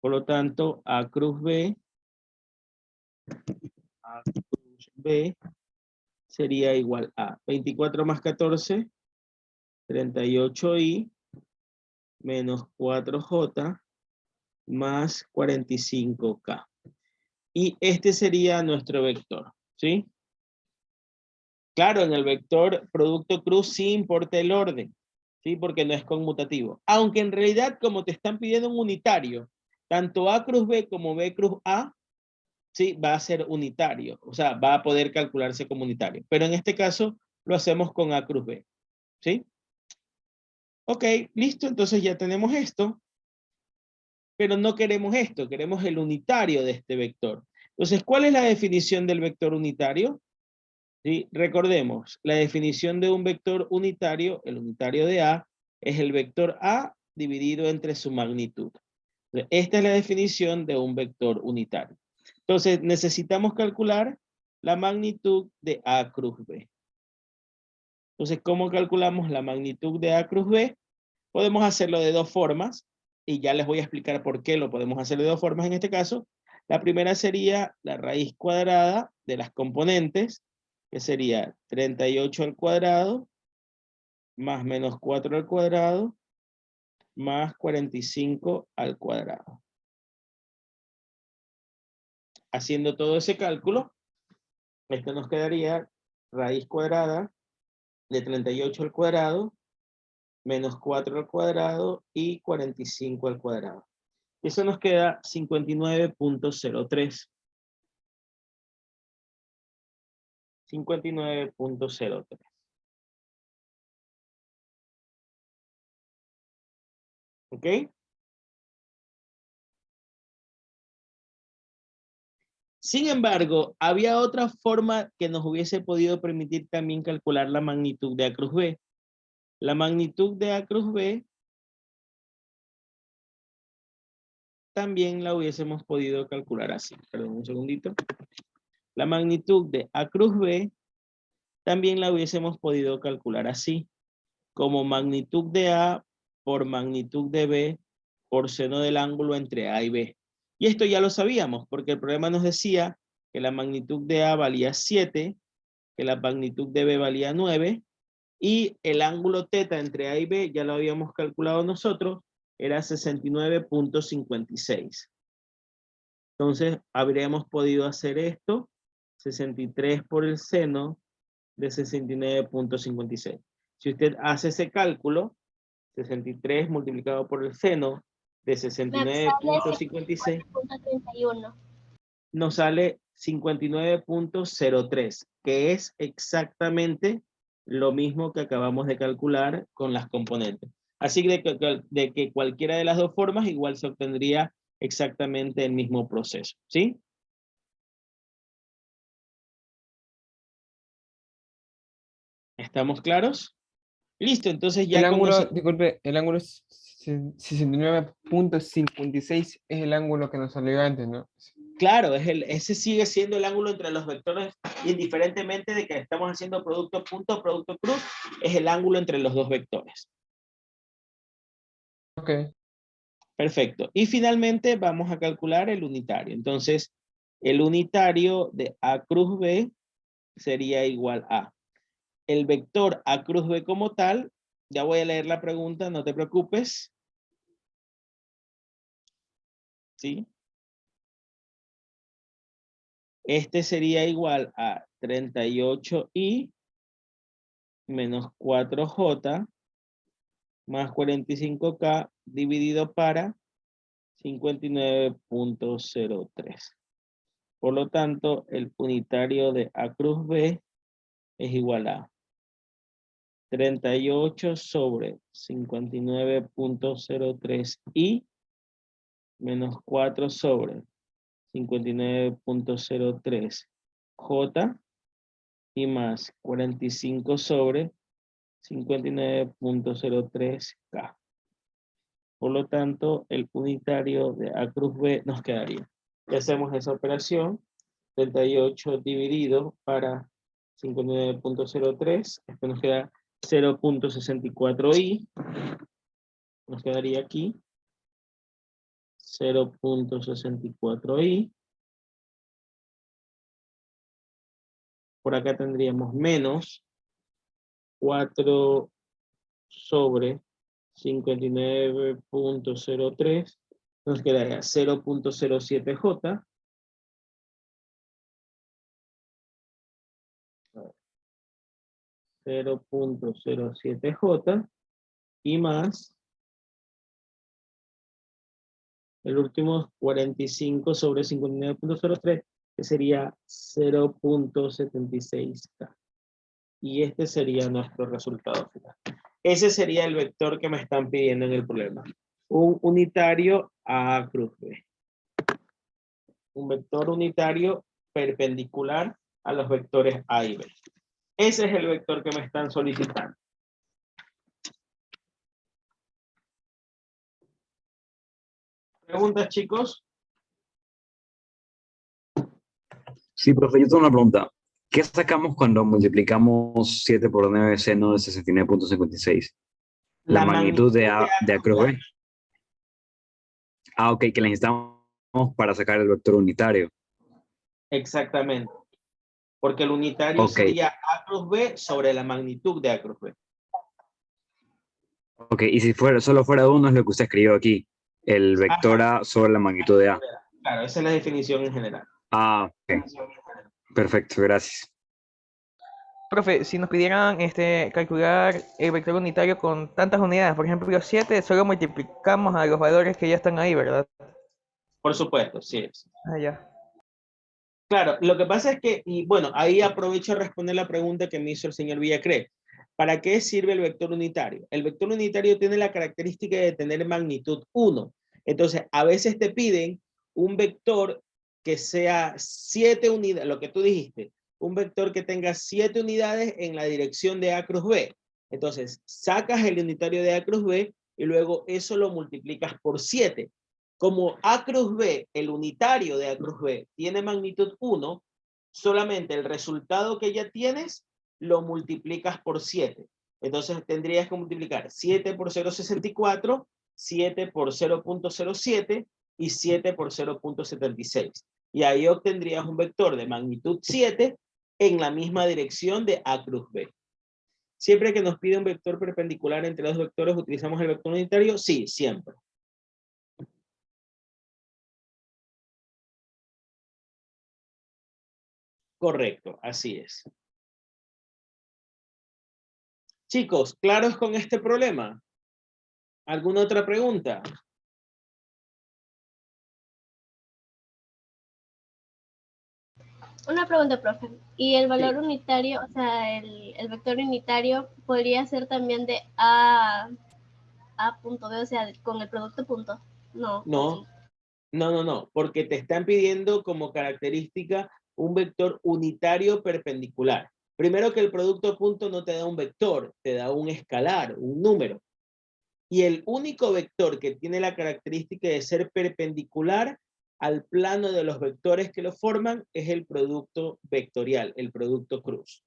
Por lo tanto, A cruz B sería igual a 24 más 14, 38i, menos 4j, más 45k. Y este sería nuestro vector, ¿sí? Claro, en el vector producto cruz sí importa el orden, ¿sí? Porque no es conmutativo. Aunque en realidad, como te están pidiendo un unitario, tanto A cruz B como B cruz A, sí, va a ser unitario. O sea, va a poder calcularse como unitario. Pero en este caso, lo hacemos con A cruz B, ¿sí? Ok, listo. Entonces ya tenemos esto. Pero no queremos esto, queremos el unitario de este vector. Entonces, ¿cuál es la definición del vector unitario? ¿Sí? Recordemos, la definición de un vector unitario, el unitario de A, es el vector A dividido entre su magnitud. Esta es la definición de un vector unitario. Entonces, necesitamos calcular la magnitud de A cruz B. Entonces, ¿cómo calculamos la magnitud de A cruz B? Podemos hacerlo de dos formas, y ya les voy a explicar por qué lo podemos hacer de dos formas en este caso. La primera sería la raíz cuadrada de las componentes, que sería 38 al cuadrado, más menos 4 al cuadrado, más 45 al cuadrado. Haciendo todo ese cálculo, esto nos quedaría raíz cuadrada de 38 al cuadrado, menos 4 al cuadrado y 45 al cuadrado. Eso nos queda 59.03. 59.03. ¿Ok? Sin embargo, había otra forma que nos hubiese podido permitir también calcular la magnitud de A cruz B. La magnitud de A cruz B también la hubiésemos podido calcular así. Perdón, un segundito. La magnitud de A cruz B también la hubiésemos podido calcular así, como magnitud de A por magnitud de B por seno del ángulo entre A y B. Y esto ya lo sabíamos, porque el problema nos decía que la magnitud de A valía 7, que la magnitud de B valía 9, y el ángulo θ entre A y B, ya lo habíamos calculado nosotros, era 69.56. Entonces, habríamos podido hacer esto, 63 por el seno de 69.56. Si usted hace ese cálculo, 63 multiplicado por el seno de Me sale 69.56, 59.31. nos sale 59.03, que es exactamente lo mismo que acabamos de calcular con las componentes. Así de que cualquiera de las dos formas igual se obtendría exactamente el mismo proceso, ¿sí? ¿Estamos claros? Listo, entonces ya El con ángulo, nosotros... disculpe, el ángulo es 69.56 es el ángulo que nos salió antes, ¿no? Claro, ese sigue siendo el ángulo entre los vectores, indiferentemente de que estamos haciendo producto punto, producto cruz, es el ángulo entre los dos vectores. Ok. Perfecto. Y finalmente vamos a calcular el unitario. Entonces, el unitario de A cruz B sería igual a el vector A cruz B como tal. Ya voy a leer la pregunta, no te preocupes. ¿Sí? Este sería igual a 38i menos 4j más 45k dividido para 59.03. Por lo tanto, el unitario de A cruz B es igual a 38 sobre 59.03i menos 4 sobre 59.03j y más 45 sobre 59.03k. Por lo tanto, el unitario de A cruz B nos quedaría. Y hacemos esa operación, 38 dividido para 59.03, esto nos queda 0.64i, nos quedaría aquí 0.64i. Por acá tendríamos menos 4 sobre 59.03, nos quedaría 0.07j, 0.07j y más el último 45 sobre 59.03, que sería 0.76k. Y este sería nuestro resultado final. Ese sería el vector que me están pidiendo en el problema. Un unitario A cruz B. Un vector unitario perpendicular a los vectores A y B. Ese es el vector que me están solicitando. ¿Preguntas, chicos? Sí, profe, yo tengo una pregunta. ¿Qué sacamos cuando multiplicamos 7 por 9 seno de 69.56? La magnitud de A cruz B. Ah, ok, que la necesitamos para sacar el vector unitario. Exactamente. Porque el unitario Ok. sería A cruz B sobre la magnitud de A cruz B. Ok, y si solo fuera uno es lo que usted escribió aquí. El vector A sobre la magnitud de A. Claro, esa es la definición en general. Ah, ok. Perfecto, gracias. Profe, si nos pidieran calcular el vector unitario con tantas unidades, por ejemplo 7, solo multiplicamos a los valores que ya están ahí, ¿verdad? Por supuesto, sí es. Ah, ya. Claro, lo que pasa es que, y bueno, ahí aprovecho a responder la pregunta que me hizo el señor Villacré. ¿Para qué sirve el vector unitario? El vector unitario tiene la característica de tener magnitud 1. Entonces, a veces te piden un vector que sea 7 unidades, lo que tú dijiste, un vector que tenga 7 unidades en la dirección de A cruz B. Entonces, sacas el unitario de A cruz B y luego eso lo multiplicas por 7. Como A cruz B, el unitario de A cruz B, tiene magnitud 1, solamente el resultado que ya tienes lo multiplicas por 7. Entonces tendrías que multiplicar 7 por 0.64, 7 por 0.07 y 7 por 0.76. Y ahí obtendrías un vector de magnitud 7 en la misma dirección de A cruz B. Siempre que nos pide un vector perpendicular entre dos vectores, ¿utilizamos el vector unitario? Sí, siempre. Correcto, así es. Chicos, ¿claros con este problema? ¿Alguna otra pregunta? Una pregunta, profe. ¿Y el valor Sí. unitario, o sea, el vector unitario podría ser también de a punto B, o sea, con el producto punto? No. No, no, porque te están pidiendo como característica un vector unitario perpendicular. Primero que el producto punto no te da un vector, te da un escalar, un número. Y el único vector que tiene la característica de ser perpendicular al plano de los vectores que lo forman es el producto vectorial, el producto cruz.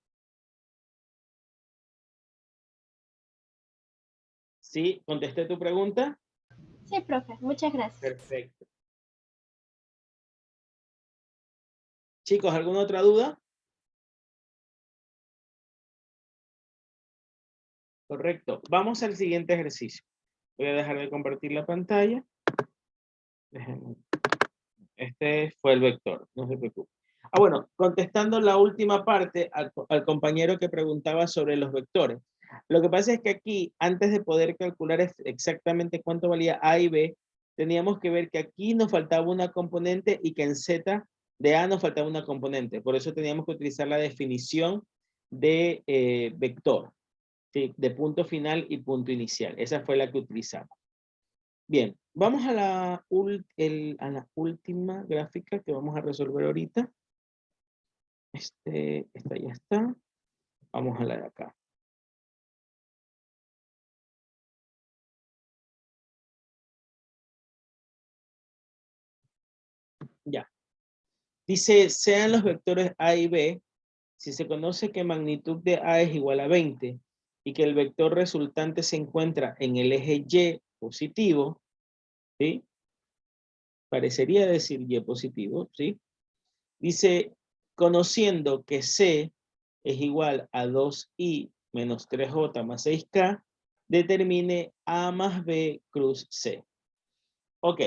¿Sí? ¿Contesté tu pregunta? Sí, profe, muchas gracias. Perfecto. Chicos, ¿alguna otra duda? Correcto. Vamos al siguiente ejercicio. Voy a dejar de compartir la pantalla. Déjenme. Este fue el vector, no se preocupe. Bueno, contestando la última parte al compañero que preguntaba sobre los vectores. Lo que pasa es que aquí, antes de poder calcular exactamente cuánto valía A y B, teníamos que ver que aquí nos faltaba una componente y que en Z de A nos faltaba una componente. Por eso teníamos que utilizar la definición de vector, ¿sí? De punto final y punto inicial. Esa fue la que utilizamos. Bien, vamos a la última gráfica que vamos a resolver ahorita. Esta ya está. Vamos a la de acá. Ya. Dice, sean los vectores A y B, si se conoce que magnitud de A es igual a 20 y que el vector resultante se encuentra en el eje Y positivo, ¿sí? Parecería decir Y positivo, ¿sí? Dice, conociendo que C es igual a 2i menos 3j más 6k, determine A más B cruz C. Ok,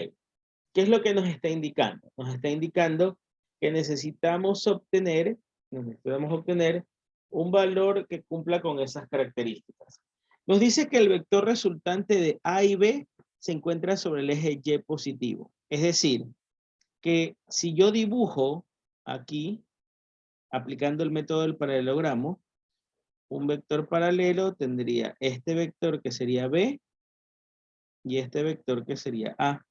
¿qué es lo que nos está indicando? Nos está indicando que necesitamos obtener un valor que cumpla con esas características. Nos dice que el vector resultante de A y B se encuentra sobre el eje Y positivo. Es decir, que si yo dibujo aquí, aplicando el método del paralelogramo, un vector paralelo tendría este vector que sería B y este vector que sería A.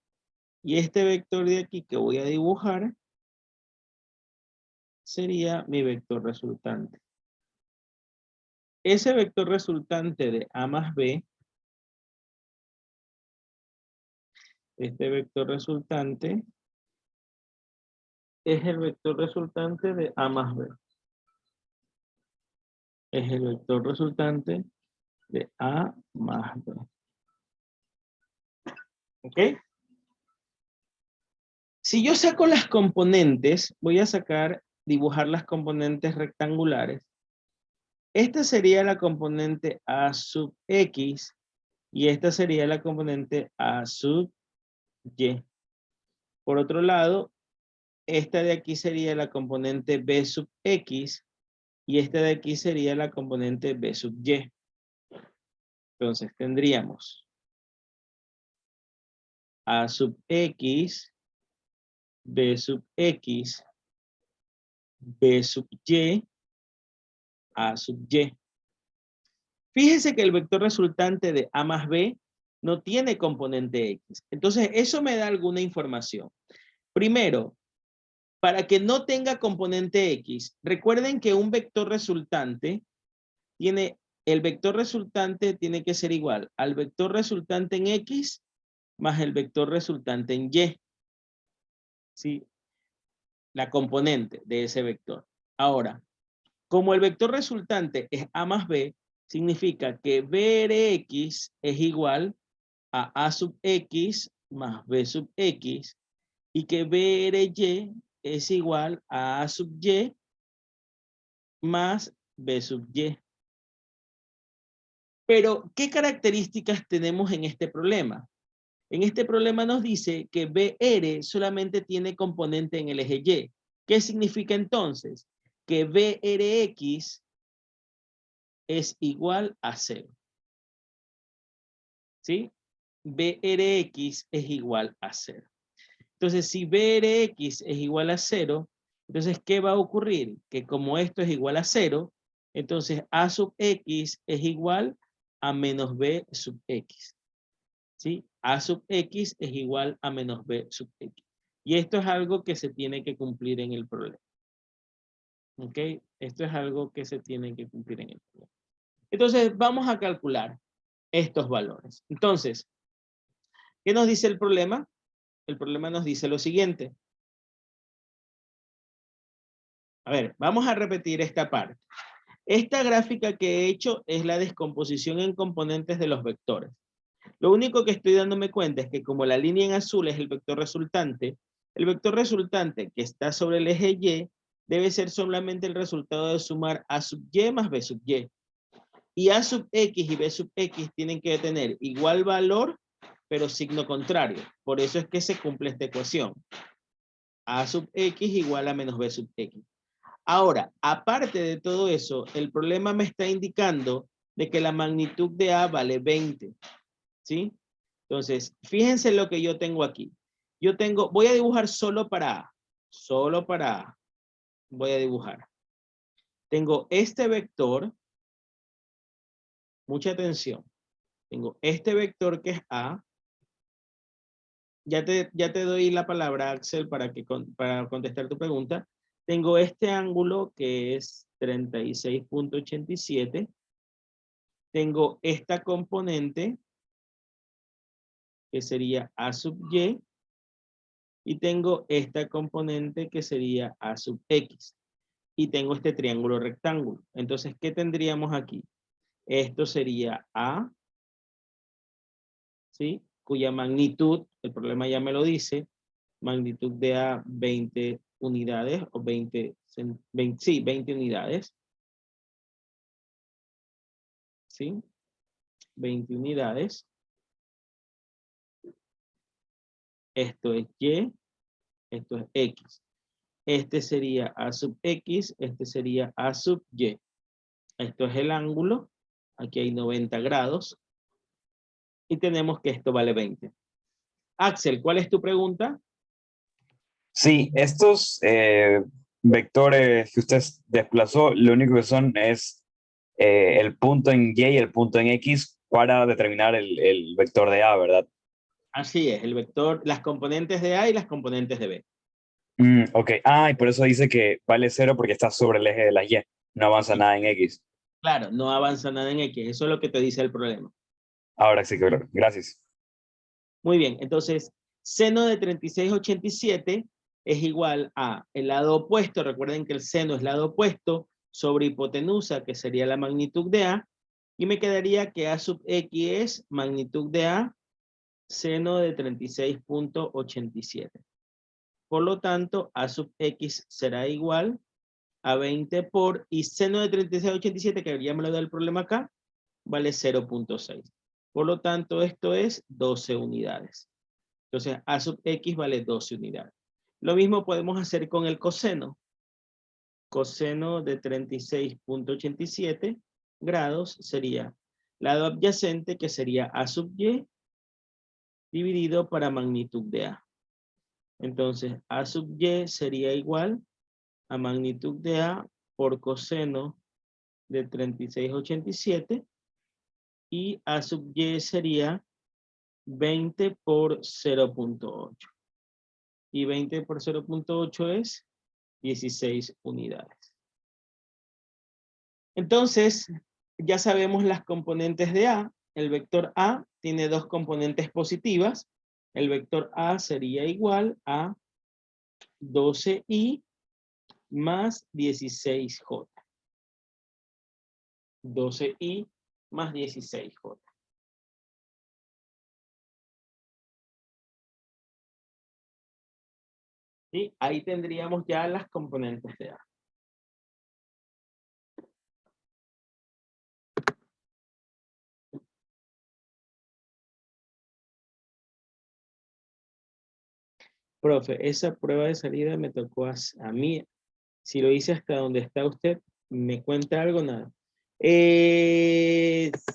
Y este vector de aquí que voy a dibujar sería mi vector resultante. Ese vector resultante de A más B, este vector resultante, es el vector resultante de A más B. Es el vector resultante de A más B. ¿Ok? Si yo saco las componentes, voy a dibujar las componentes rectangulares. Esta sería la componente A sub X y esta sería la componente A sub Y. Por otro lado, esta de aquí sería la componente B sub X y esta de aquí sería la componente B sub Y. Entonces tendríamos A sub X, B sub X, B sub Y, A sub Y. Fíjese que el vector resultante de A más B no tiene componente X. Entonces, eso me da alguna información. Primero, para que no tenga componente X, recuerden que un vector resultante el vector resultante tiene que ser igual al vector resultante en X más el vector resultante en Y. ¿Sí? La componente de ese vector. Ahora, como el vector resultante es A más B, significa que BRX es igual a A sub X más B sub X y que BRY es igual a A sub Y más B sub Y. Pero, ¿qué características tenemos en este problema? En este problema nos dice que BR solamente tiene componente en el eje Y. ¿Qué significa entonces? Que BRX es igual a 0. ¿Sí? BRX es igual a 0. Entonces, si BRX es igual a 0, entonces, ¿qué va a ocurrir? Que como esto es igual a 0, entonces A sub X es igual a menos B sub X. ¿Sí? A sub X es igual a menos B sub X. Y esto es algo que se tiene que cumplir en el problema. ¿Ok? Esto es algo que se tiene que cumplir en el problema. Entonces, vamos a calcular estos valores. Entonces, ¿qué nos dice el problema? El problema nos dice lo siguiente. A ver, vamos a repetir esta parte. Esta gráfica que he hecho es la descomposición en componentes de los vectores. Lo único que estoy dándome cuenta es que como la línea en azul es el vector resultante que está sobre el eje Y debe ser solamente el resultado de sumar A sub Y más B sub Y. Y A sub X y B sub X tienen que tener igual valor, pero signo contrario. Por eso es que se cumple esta ecuación. A sub X igual a menos B sub X. Ahora, aparte de todo eso, el problema me está indicando de que la magnitud de A vale 20. ¿Sí? Entonces, fíjense lo que yo tengo aquí. Voy a dibujar solo para A. Solo para A. Voy a dibujar. Tengo este vector. Mucha atención. Tengo este vector que es A. Ya te doy la palabra, Axel, para contestar tu pregunta. Tengo este ángulo que es 36.87. Tengo esta componente que sería A sub Y. Y tengo esta componente que sería A sub X. Y tengo este triángulo rectángulo. Entonces, ¿qué tendríamos aquí? Esto sería A, ¿sí? Cuya magnitud, el problema ya me lo dice, magnitud de A 20 unidades o 20 unidades. ¿Sí? 20 unidades. Esto es Y, esto es X. Este sería A sub X, este sería A sub Y. Esto es el ángulo. Aquí hay 90 grados. Y tenemos que esto vale 20. Axel, ¿cuál es tu pregunta? Sí, estos vectores que usted desplazó, lo único que son es el punto en Y y el punto en X para determinar el vector de A, ¿verdad? Así es, el vector, las componentes de A y las componentes de B. Ok, y por eso dice que vale 0 porque está sobre el eje de la Y, no avanza nada en X. Claro, no avanza nada en X, eso es lo que te dice el problema. Ahora sí, claro, gracias. Muy bien, entonces, seno de 3687 es igual a el lado opuesto, recuerden que el seno es lado opuesto, sobre hipotenusa, que sería la magnitud de A, y me quedaría que A sub X es magnitud de A, seno de 36.87. Por lo tanto, A sub X será igual a 20 por, y seno de 36.87, que ya me lo da el problema acá, vale 0.6. Por lo tanto, esto es 12 unidades. Entonces, A sub X vale 12 unidades. Lo mismo podemos hacer con el coseno. Coseno de 36.87 grados sería lado adyacente, que sería A sub Y, dividido para magnitud de A. Entonces, A sub Y sería igual a magnitud de A por coseno de 36.87 y A sub Y sería 20 por 0.8. Y 20 por 0.8 es 16 unidades. Entonces, ya sabemos las componentes de A. El vector A tiene dos componentes positivas. El vector A sería igual a 12i más 16j. 12i más 16j. ¿Sí? Ahí tendríamos ya las componentes de A. Profe, esa prueba de salida me tocó a mí. Si lo hice hasta donde está usted, ¿me cuenta algo? Nada.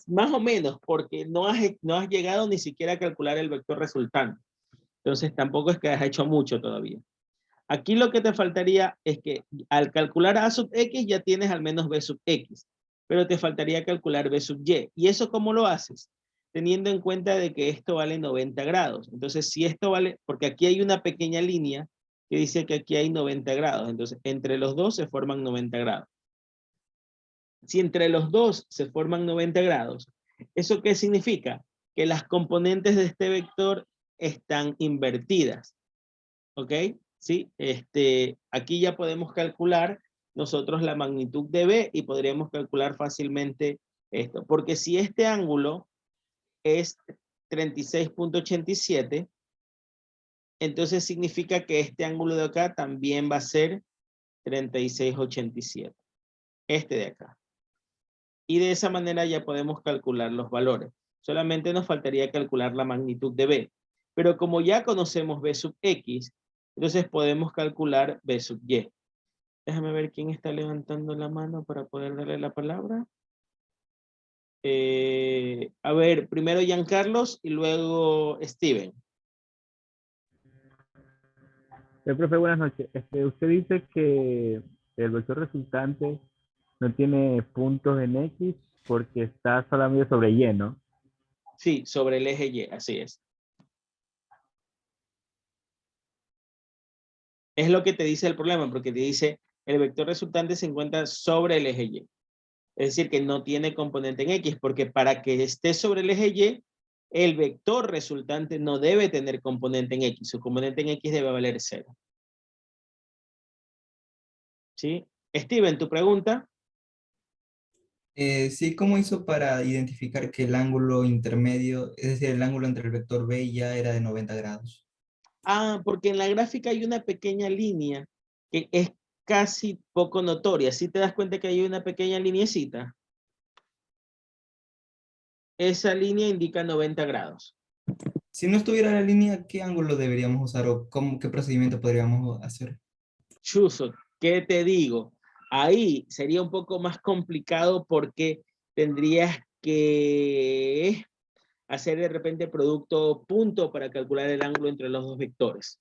Más o menos, porque no has llegado ni siquiera a calcular el vector resultante. Entonces tampoco es que has hecho mucho todavía. Aquí lo que te faltaría es que al calcular A sub X ya tienes al menos B sub X, pero te faltaría calcular B sub Y. ¿Y eso cómo lo haces? Teniendo en cuenta de que esto vale 90 grados. Entonces, si esto vale, porque aquí hay una pequeña línea que dice que aquí hay 90 grados. Entonces, entre los dos se forman 90 grados. Si entre los dos se forman 90 grados, ¿eso qué significa? Que las componentes de este vector están invertidas. ¿Ok? ¿Sí? Aquí ya podemos calcular nosotros la magnitud de B y podríamos calcular fácilmente esto. Porque si este ángulo es 36.87, entonces significa que este ángulo de acá también va a ser 36.87. Este de acá. Y de esa manera ya podemos calcular los valores. Solamente nos faltaría calcular la magnitud de B. Pero como ya conocemos B sub X, entonces podemos calcular B sub Y. Déjame ver quién está levantando la mano para poder darle la palabra. A ver, primero Giancarlos y luego Steven. Profe, buenas noches. Usted dice que el vector resultante no tiene puntos en X porque está solamente sobre Y, ¿no? Sí, sobre el eje Y, así es. Es lo que te dice el problema, porque te dice el vector resultante se encuentra sobre el eje Y. Es decir, que no tiene componente en X, porque para que esté sobre el eje Y, el vector resultante no debe tener componente en X. Su componente en X debe valer 0. ¿Sí? Steven, ¿tu pregunta? Sí, ¿cómo hizo para identificar que el ángulo intermedio, es decir, el ángulo entre el vector B y A era de 90 grados? Ah, porque en la gráfica hay una pequeña línea que es casi poco notoria. ¿Sí te das cuenta que hay una pequeña lineecita? Esa línea indica 90 grados. Si no estuviera la línea, ¿qué ángulo deberíamos usar o qué procedimiento podríamos hacer? Chuzo, ¿qué te digo? Ahí sería un poco más complicado porque tendrías que hacer de repente producto punto para calcular el ángulo entre los dos vectores.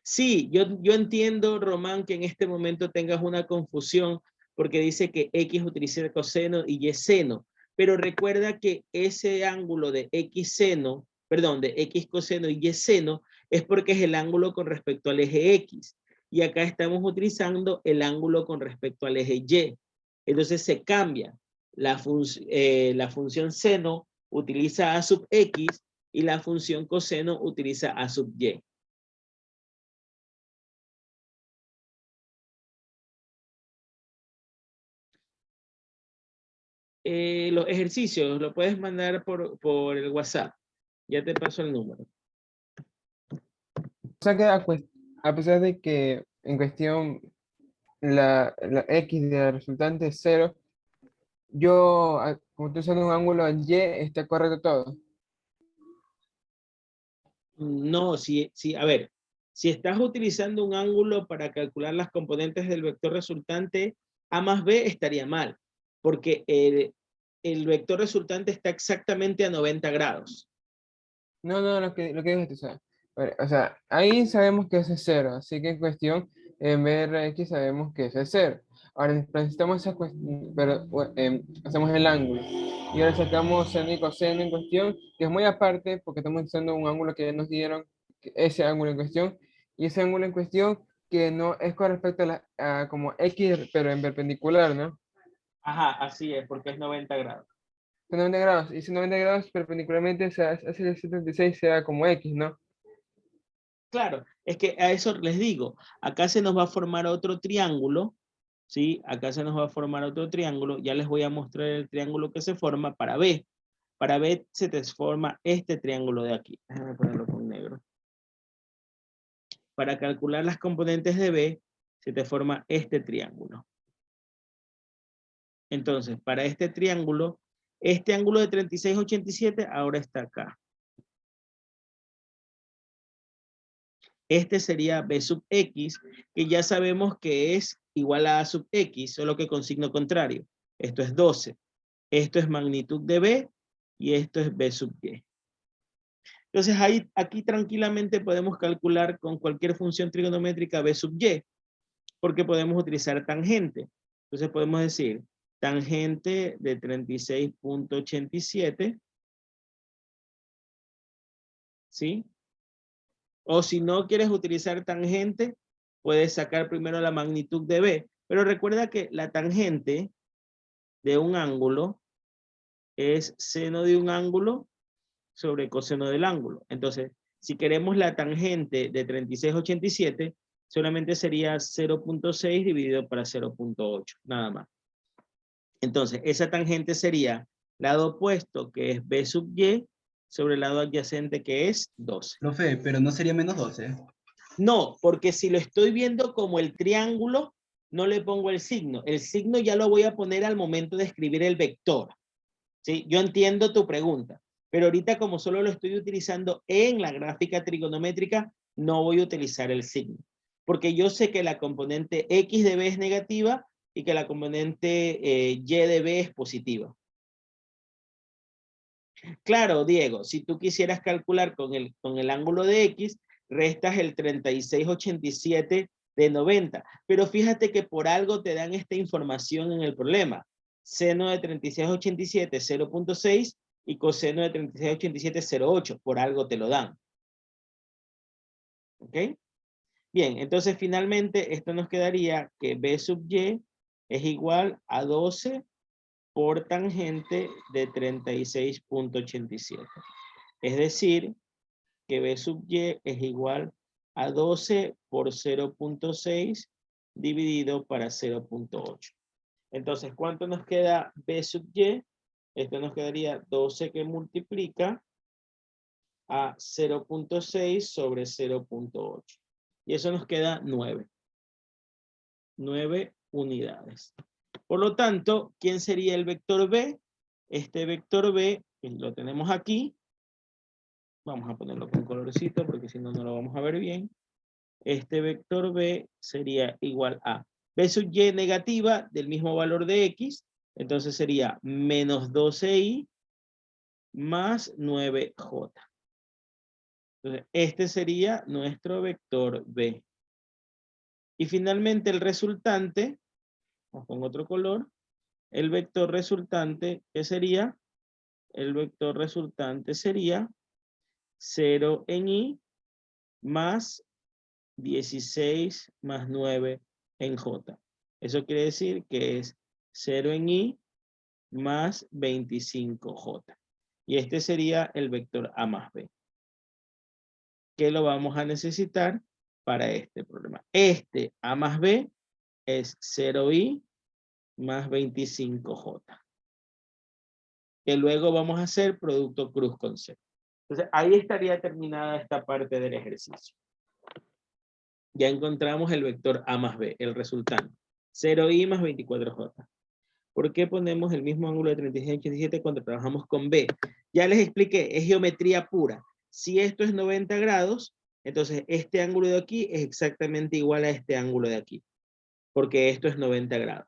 Sí, yo entiendo, Román, que en este momento tengas una confusión porque dice que X utiliza coseno y Y seno, pero recuerda que ese ángulo de X seno, perdón, de X coseno y Y seno es porque es el ángulo con respecto al eje X. Y acá estamos utilizando el ángulo con respecto al eje Y. Entonces se cambia. La función seno utiliza A sub X y la función coseno utiliza A sub Y. Los ejercicios lo puedes mandar por el WhatsApp. Ya te paso el número. O sea que a pesar de que en cuestión la X de la resultante es 0, como estoy usando un ángulo en Y, está correcto todo. No, a ver, si estás utilizando un ángulo para calcular las componentes del vector resultante, A más B estaría mal, porque el vector resultante está exactamente a 90 grados. No, lo que digo es esto, o sea, ahí sabemos que ese es 0, así que en cuestión, en BRX sabemos que ese es 0. Ahora necesitamos esa cuestión, pero hacemos el ángulo. Y ahora sacamos seno y coseno en cuestión, que es muy aparte, porque estamos usando un ángulo que ya nos dieron, ese ángulo en cuestión, y ese ángulo en cuestión que no es con respecto a como X, pero en perpendicular, ¿no? Ajá, así es, porque es 90 grados. 90 grados, y si 90 grados perpendicularmente hace el 76 sea como X, ¿no? Claro, es que a eso les digo, acá se nos va a formar otro triángulo, ¿sí? Acá se nos va a formar otro triángulo, ya les voy a mostrar el triángulo que se forma para B. Para B se te forma este triángulo de aquí. Déjame ponerlo con negro. Para calcular las componentes de B, se te forma este triángulo. Entonces, para este triángulo, este ángulo de 36,87 ahora está acá. Este sería B sub X, que ya sabemos que es igual a sub X, solo que con signo contrario. Esto es 12. Esto es magnitud de B y esto es B sub Y. Entonces ahí, aquí tranquilamente podemos calcular con cualquier función trigonométrica B sub Y, porque podemos utilizar tangente. Entonces podemos decir tangente de 36.87, ¿sí? O si no quieres utilizar tangente, puedes sacar primero la magnitud de B. Pero recuerda que la tangente de un ángulo es seno de un ángulo sobre coseno del ángulo. Entonces, si queremos la tangente de 36.87, solamente sería 0.6 dividido para 0.8, nada más. Entonces, esa tangente sería lado opuesto, que es B sub Y, sobre el lado adyacente, que es 12. Profe, pero no sería menos 12. No, porque si lo estoy viendo como el triángulo, no le pongo el signo. El signo ya lo voy a poner al momento de escribir el vector. ¿Sí? Yo entiendo tu pregunta, pero ahorita como solo lo estoy utilizando en la gráfica trigonométrica, no voy a utilizar el signo. Porque yo sé que la componente X de B es negativa y que la componente Y de B es positiva. Claro, Diego, si tú quisieras calcular con el ángulo de X, restas el 36.87 de 90. Pero fíjate que por algo te dan esta información en el problema. Seno de 36.87, 0.6 y coseno de 36.87, 0.8. Por algo te lo dan. ¿Ok? Bien, entonces finalmente esto nos quedaría que B sub Y es igual a 12 por tangente de 36.87. Es decir, que B sub Y es igual a 12 por 0.6 dividido para 0.8. Entonces, ¿cuánto nos queda B sub Y? Esto nos quedaría 12 que multiplica a 0.6 sobre 0.8. Y eso nos queda 9. 9 unidades. Por lo tanto, ¿quién sería el vector B? Este vector B, que lo tenemos aquí. Vamos a ponerlo con colorcito porque si no, no lo vamos a ver bien. Este vector B sería igual a B sub Y negativa del mismo valor de X. Entonces sería menos 12Y más 9J. Entonces, este sería nuestro vector B. Y finalmente el resultante, vamos con otro color, el vector resultante, ¿qué sería? El vector resultante sería 0 en Y más 16 más 9 en J. Eso quiere decir que es 0 en Y más 25J. Y este sería el vector A más B. ¿Qué lo vamos a necesitar para este problema? Este A más B es 0Y más 25J. Que luego vamos a hacer producto cruz con C. Entonces, ahí estaría terminada esta parte del ejercicio. Ya encontramos el vector A más B, el resultante. 0Y más 24J. ¿Por qué ponemos el mismo ángulo de 36.87 cuando trabajamos con B? Ya les expliqué, es geometría pura. Si esto es 90 grados, entonces este ángulo de aquí es exactamente igual a este ángulo de aquí. Porque esto es 90 grados.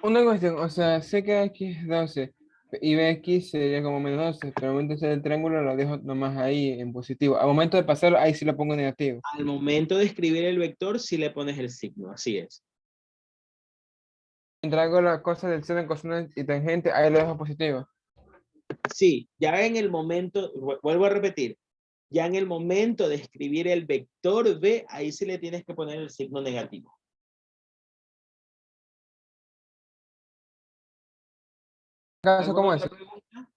Una cuestión, o sea, sé que aquí es 12 y BX sería como menos 12, pero al momento de hacer el triángulo lo dejo nomás ahí en positivo. Al momento de pasarlo, ahí sí lo pongo en negativo. Al momento de escribir el vector, sí le pones el signo, así es. Mientras hago las cosas del seno, coseno y tangente, ahí lo dejo positivo. Sí, ya en el momento, vuelvo a repetir, ya en el momento de escribir el vector B, ahí sí le tienes que poner el signo negativo. ¿Caso cómo ¿Alguna es? otra pregunta?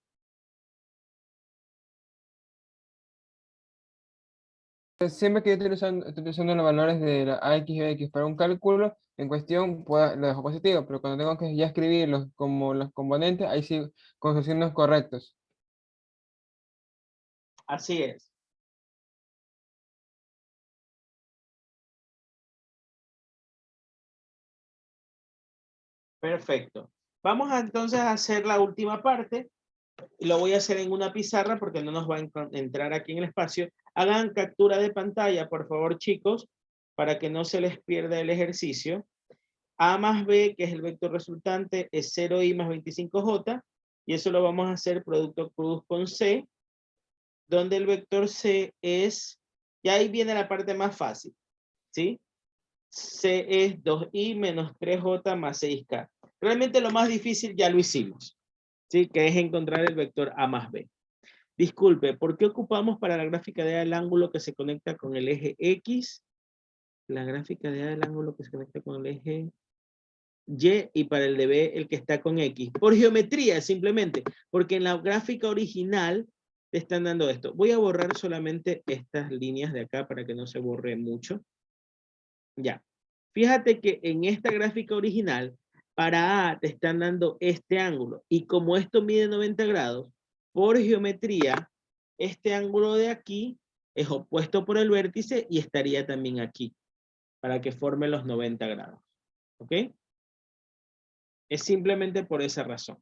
Siempre que yo estoy utilizando los valores de la AX y BX para un cálculo en cuestión, pues lo dejo positivo, pero cuando tengo que ya escribirlos como los componentes, ahí sí con sus signos correctos. Así es. Perfecto. Vamos entonces a hacer la última parte, Y lo voy a hacer en una pizarra porque no nos va a entrar aquí en el espacio. Hagan captura de pantalla, por favor, chicos, para que no se les pierda el ejercicio. A más B, que es el vector resultante, es 0i más 25j, y eso lo vamos a hacer producto cruz con C, donde el vector C es, y ahí viene la parte más fácil, ¿sí? C es 2i menos 3j más 6k. Realmente lo más difícil ya lo hicimos, ¿sí? Que es encontrar el vector A más B. Disculpe, ¿por qué ocupamos para la gráfica de A el ángulo que se conecta con el eje X? La gráfica de A el ángulo que se conecta con el eje Y, y para el de B el que está con X. Por geometría, simplemente, porque en la gráfica original te están dando esto. Voy a borrar solamente estas líneas de acá para que no se borre mucho. Ya. Fíjate que en esta gráfica original, para A te están dando este ángulo. Y como esto mide 90 grados, por geometría, este ángulo de aquí es opuesto por el vértice y estaría también aquí, para que forme los 90 grados. ¿Ok? Es simplemente por esa razón.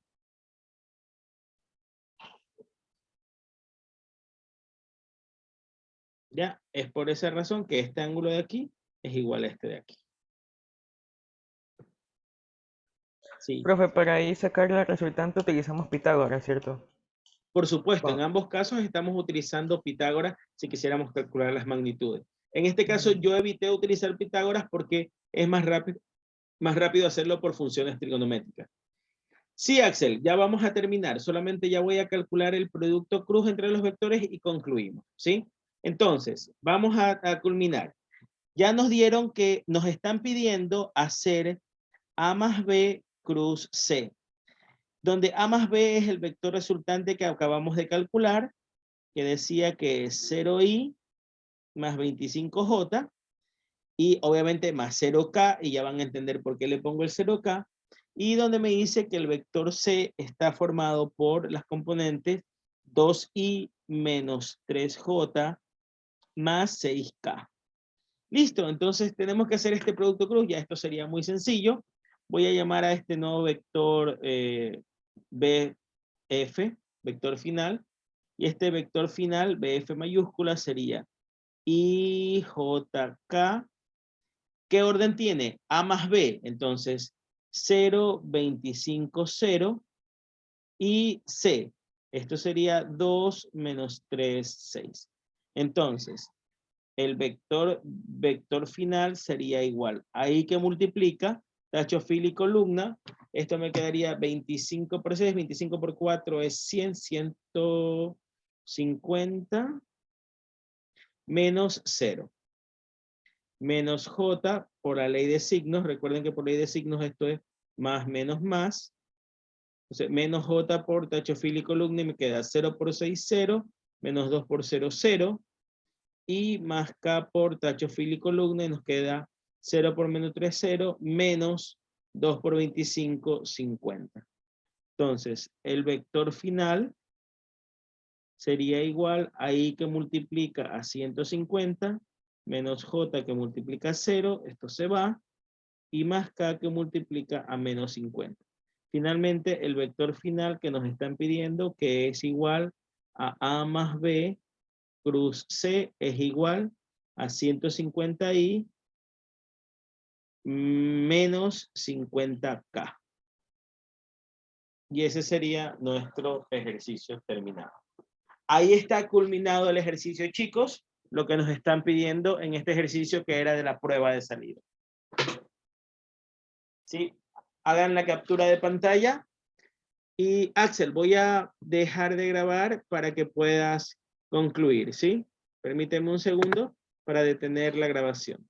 Ya, es por esa razón que este ángulo de aquí es igual a este de aquí. Sí. Profe, para ahí sacar la resultante utilizamos Pitágoras, ¿cierto? Por supuesto, en Wow. ambos casos estamos utilizando Pitágoras si quisiéramos calcular las magnitudes. En este caso yo evité utilizar Pitágoras porque es más rápido hacerlo por funciones trigonométricas. Sí, Axel, ya vamos a terminar. Solamente ya voy a calcular el producto cruz entre los vectores y concluimos, ¿sí? Entonces, vamos a culminar. Ya nos dieron que nos están pidiendo hacer A más B cruz C, donde A más B es el vector resultante que acabamos de calcular, que decía que es 0i más 25j, y obviamente más 0k, y ya van a entender por qué le pongo el 0k, y donde me dice que el vector C está formado por las componentes 2i menos 3j más 6k. Listo, entonces tenemos que hacer este producto cruz, ya esto sería muy sencillo. Voy a llamar a este nuevo vector BF, vector final, y este vector final, BF mayúscula, sería IJK. ¿Qué orden tiene? A más B, entonces 0, 25, 0, y C, esto sería 2 menos 3, 6. Entonces, el vector final sería igual. Ahí que multiplica, tacho fila y columna, esto me quedaría 25 por 6, 25 por 4 es 100, 150, menos 0. Menos J por la ley de signos, recuerden que por ley de signos esto es más menos más. Entonces, menos J por tacho fila y columna y me queda 0 por 6, 0, menos 2 por 0, 0. Y más K por tacho fila y columna y nos queda 0 por menos 3, 0, menos 2 por 25, 50. Entonces, el vector final sería igual a I que multiplica a 150, menos J que multiplica a 0, esto se va, y más K que multiplica a menos 50. Finalmente, el vector final que nos están pidiendo, que es igual a A más B cruz C, es igual a 150i menos 50k. Y ese sería nuestro ejercicio terminado. Ahí está culminado el ejercicio, chicos, lo que nos están pidiendo en este ejercicio que era de la prueba de salida. ¿Sí? Hagan la captura de pantalla. Y Axel, voy a dejar de grabar para que puedas concluir, ¿sí? Permíteme un segundo para detener la grabación.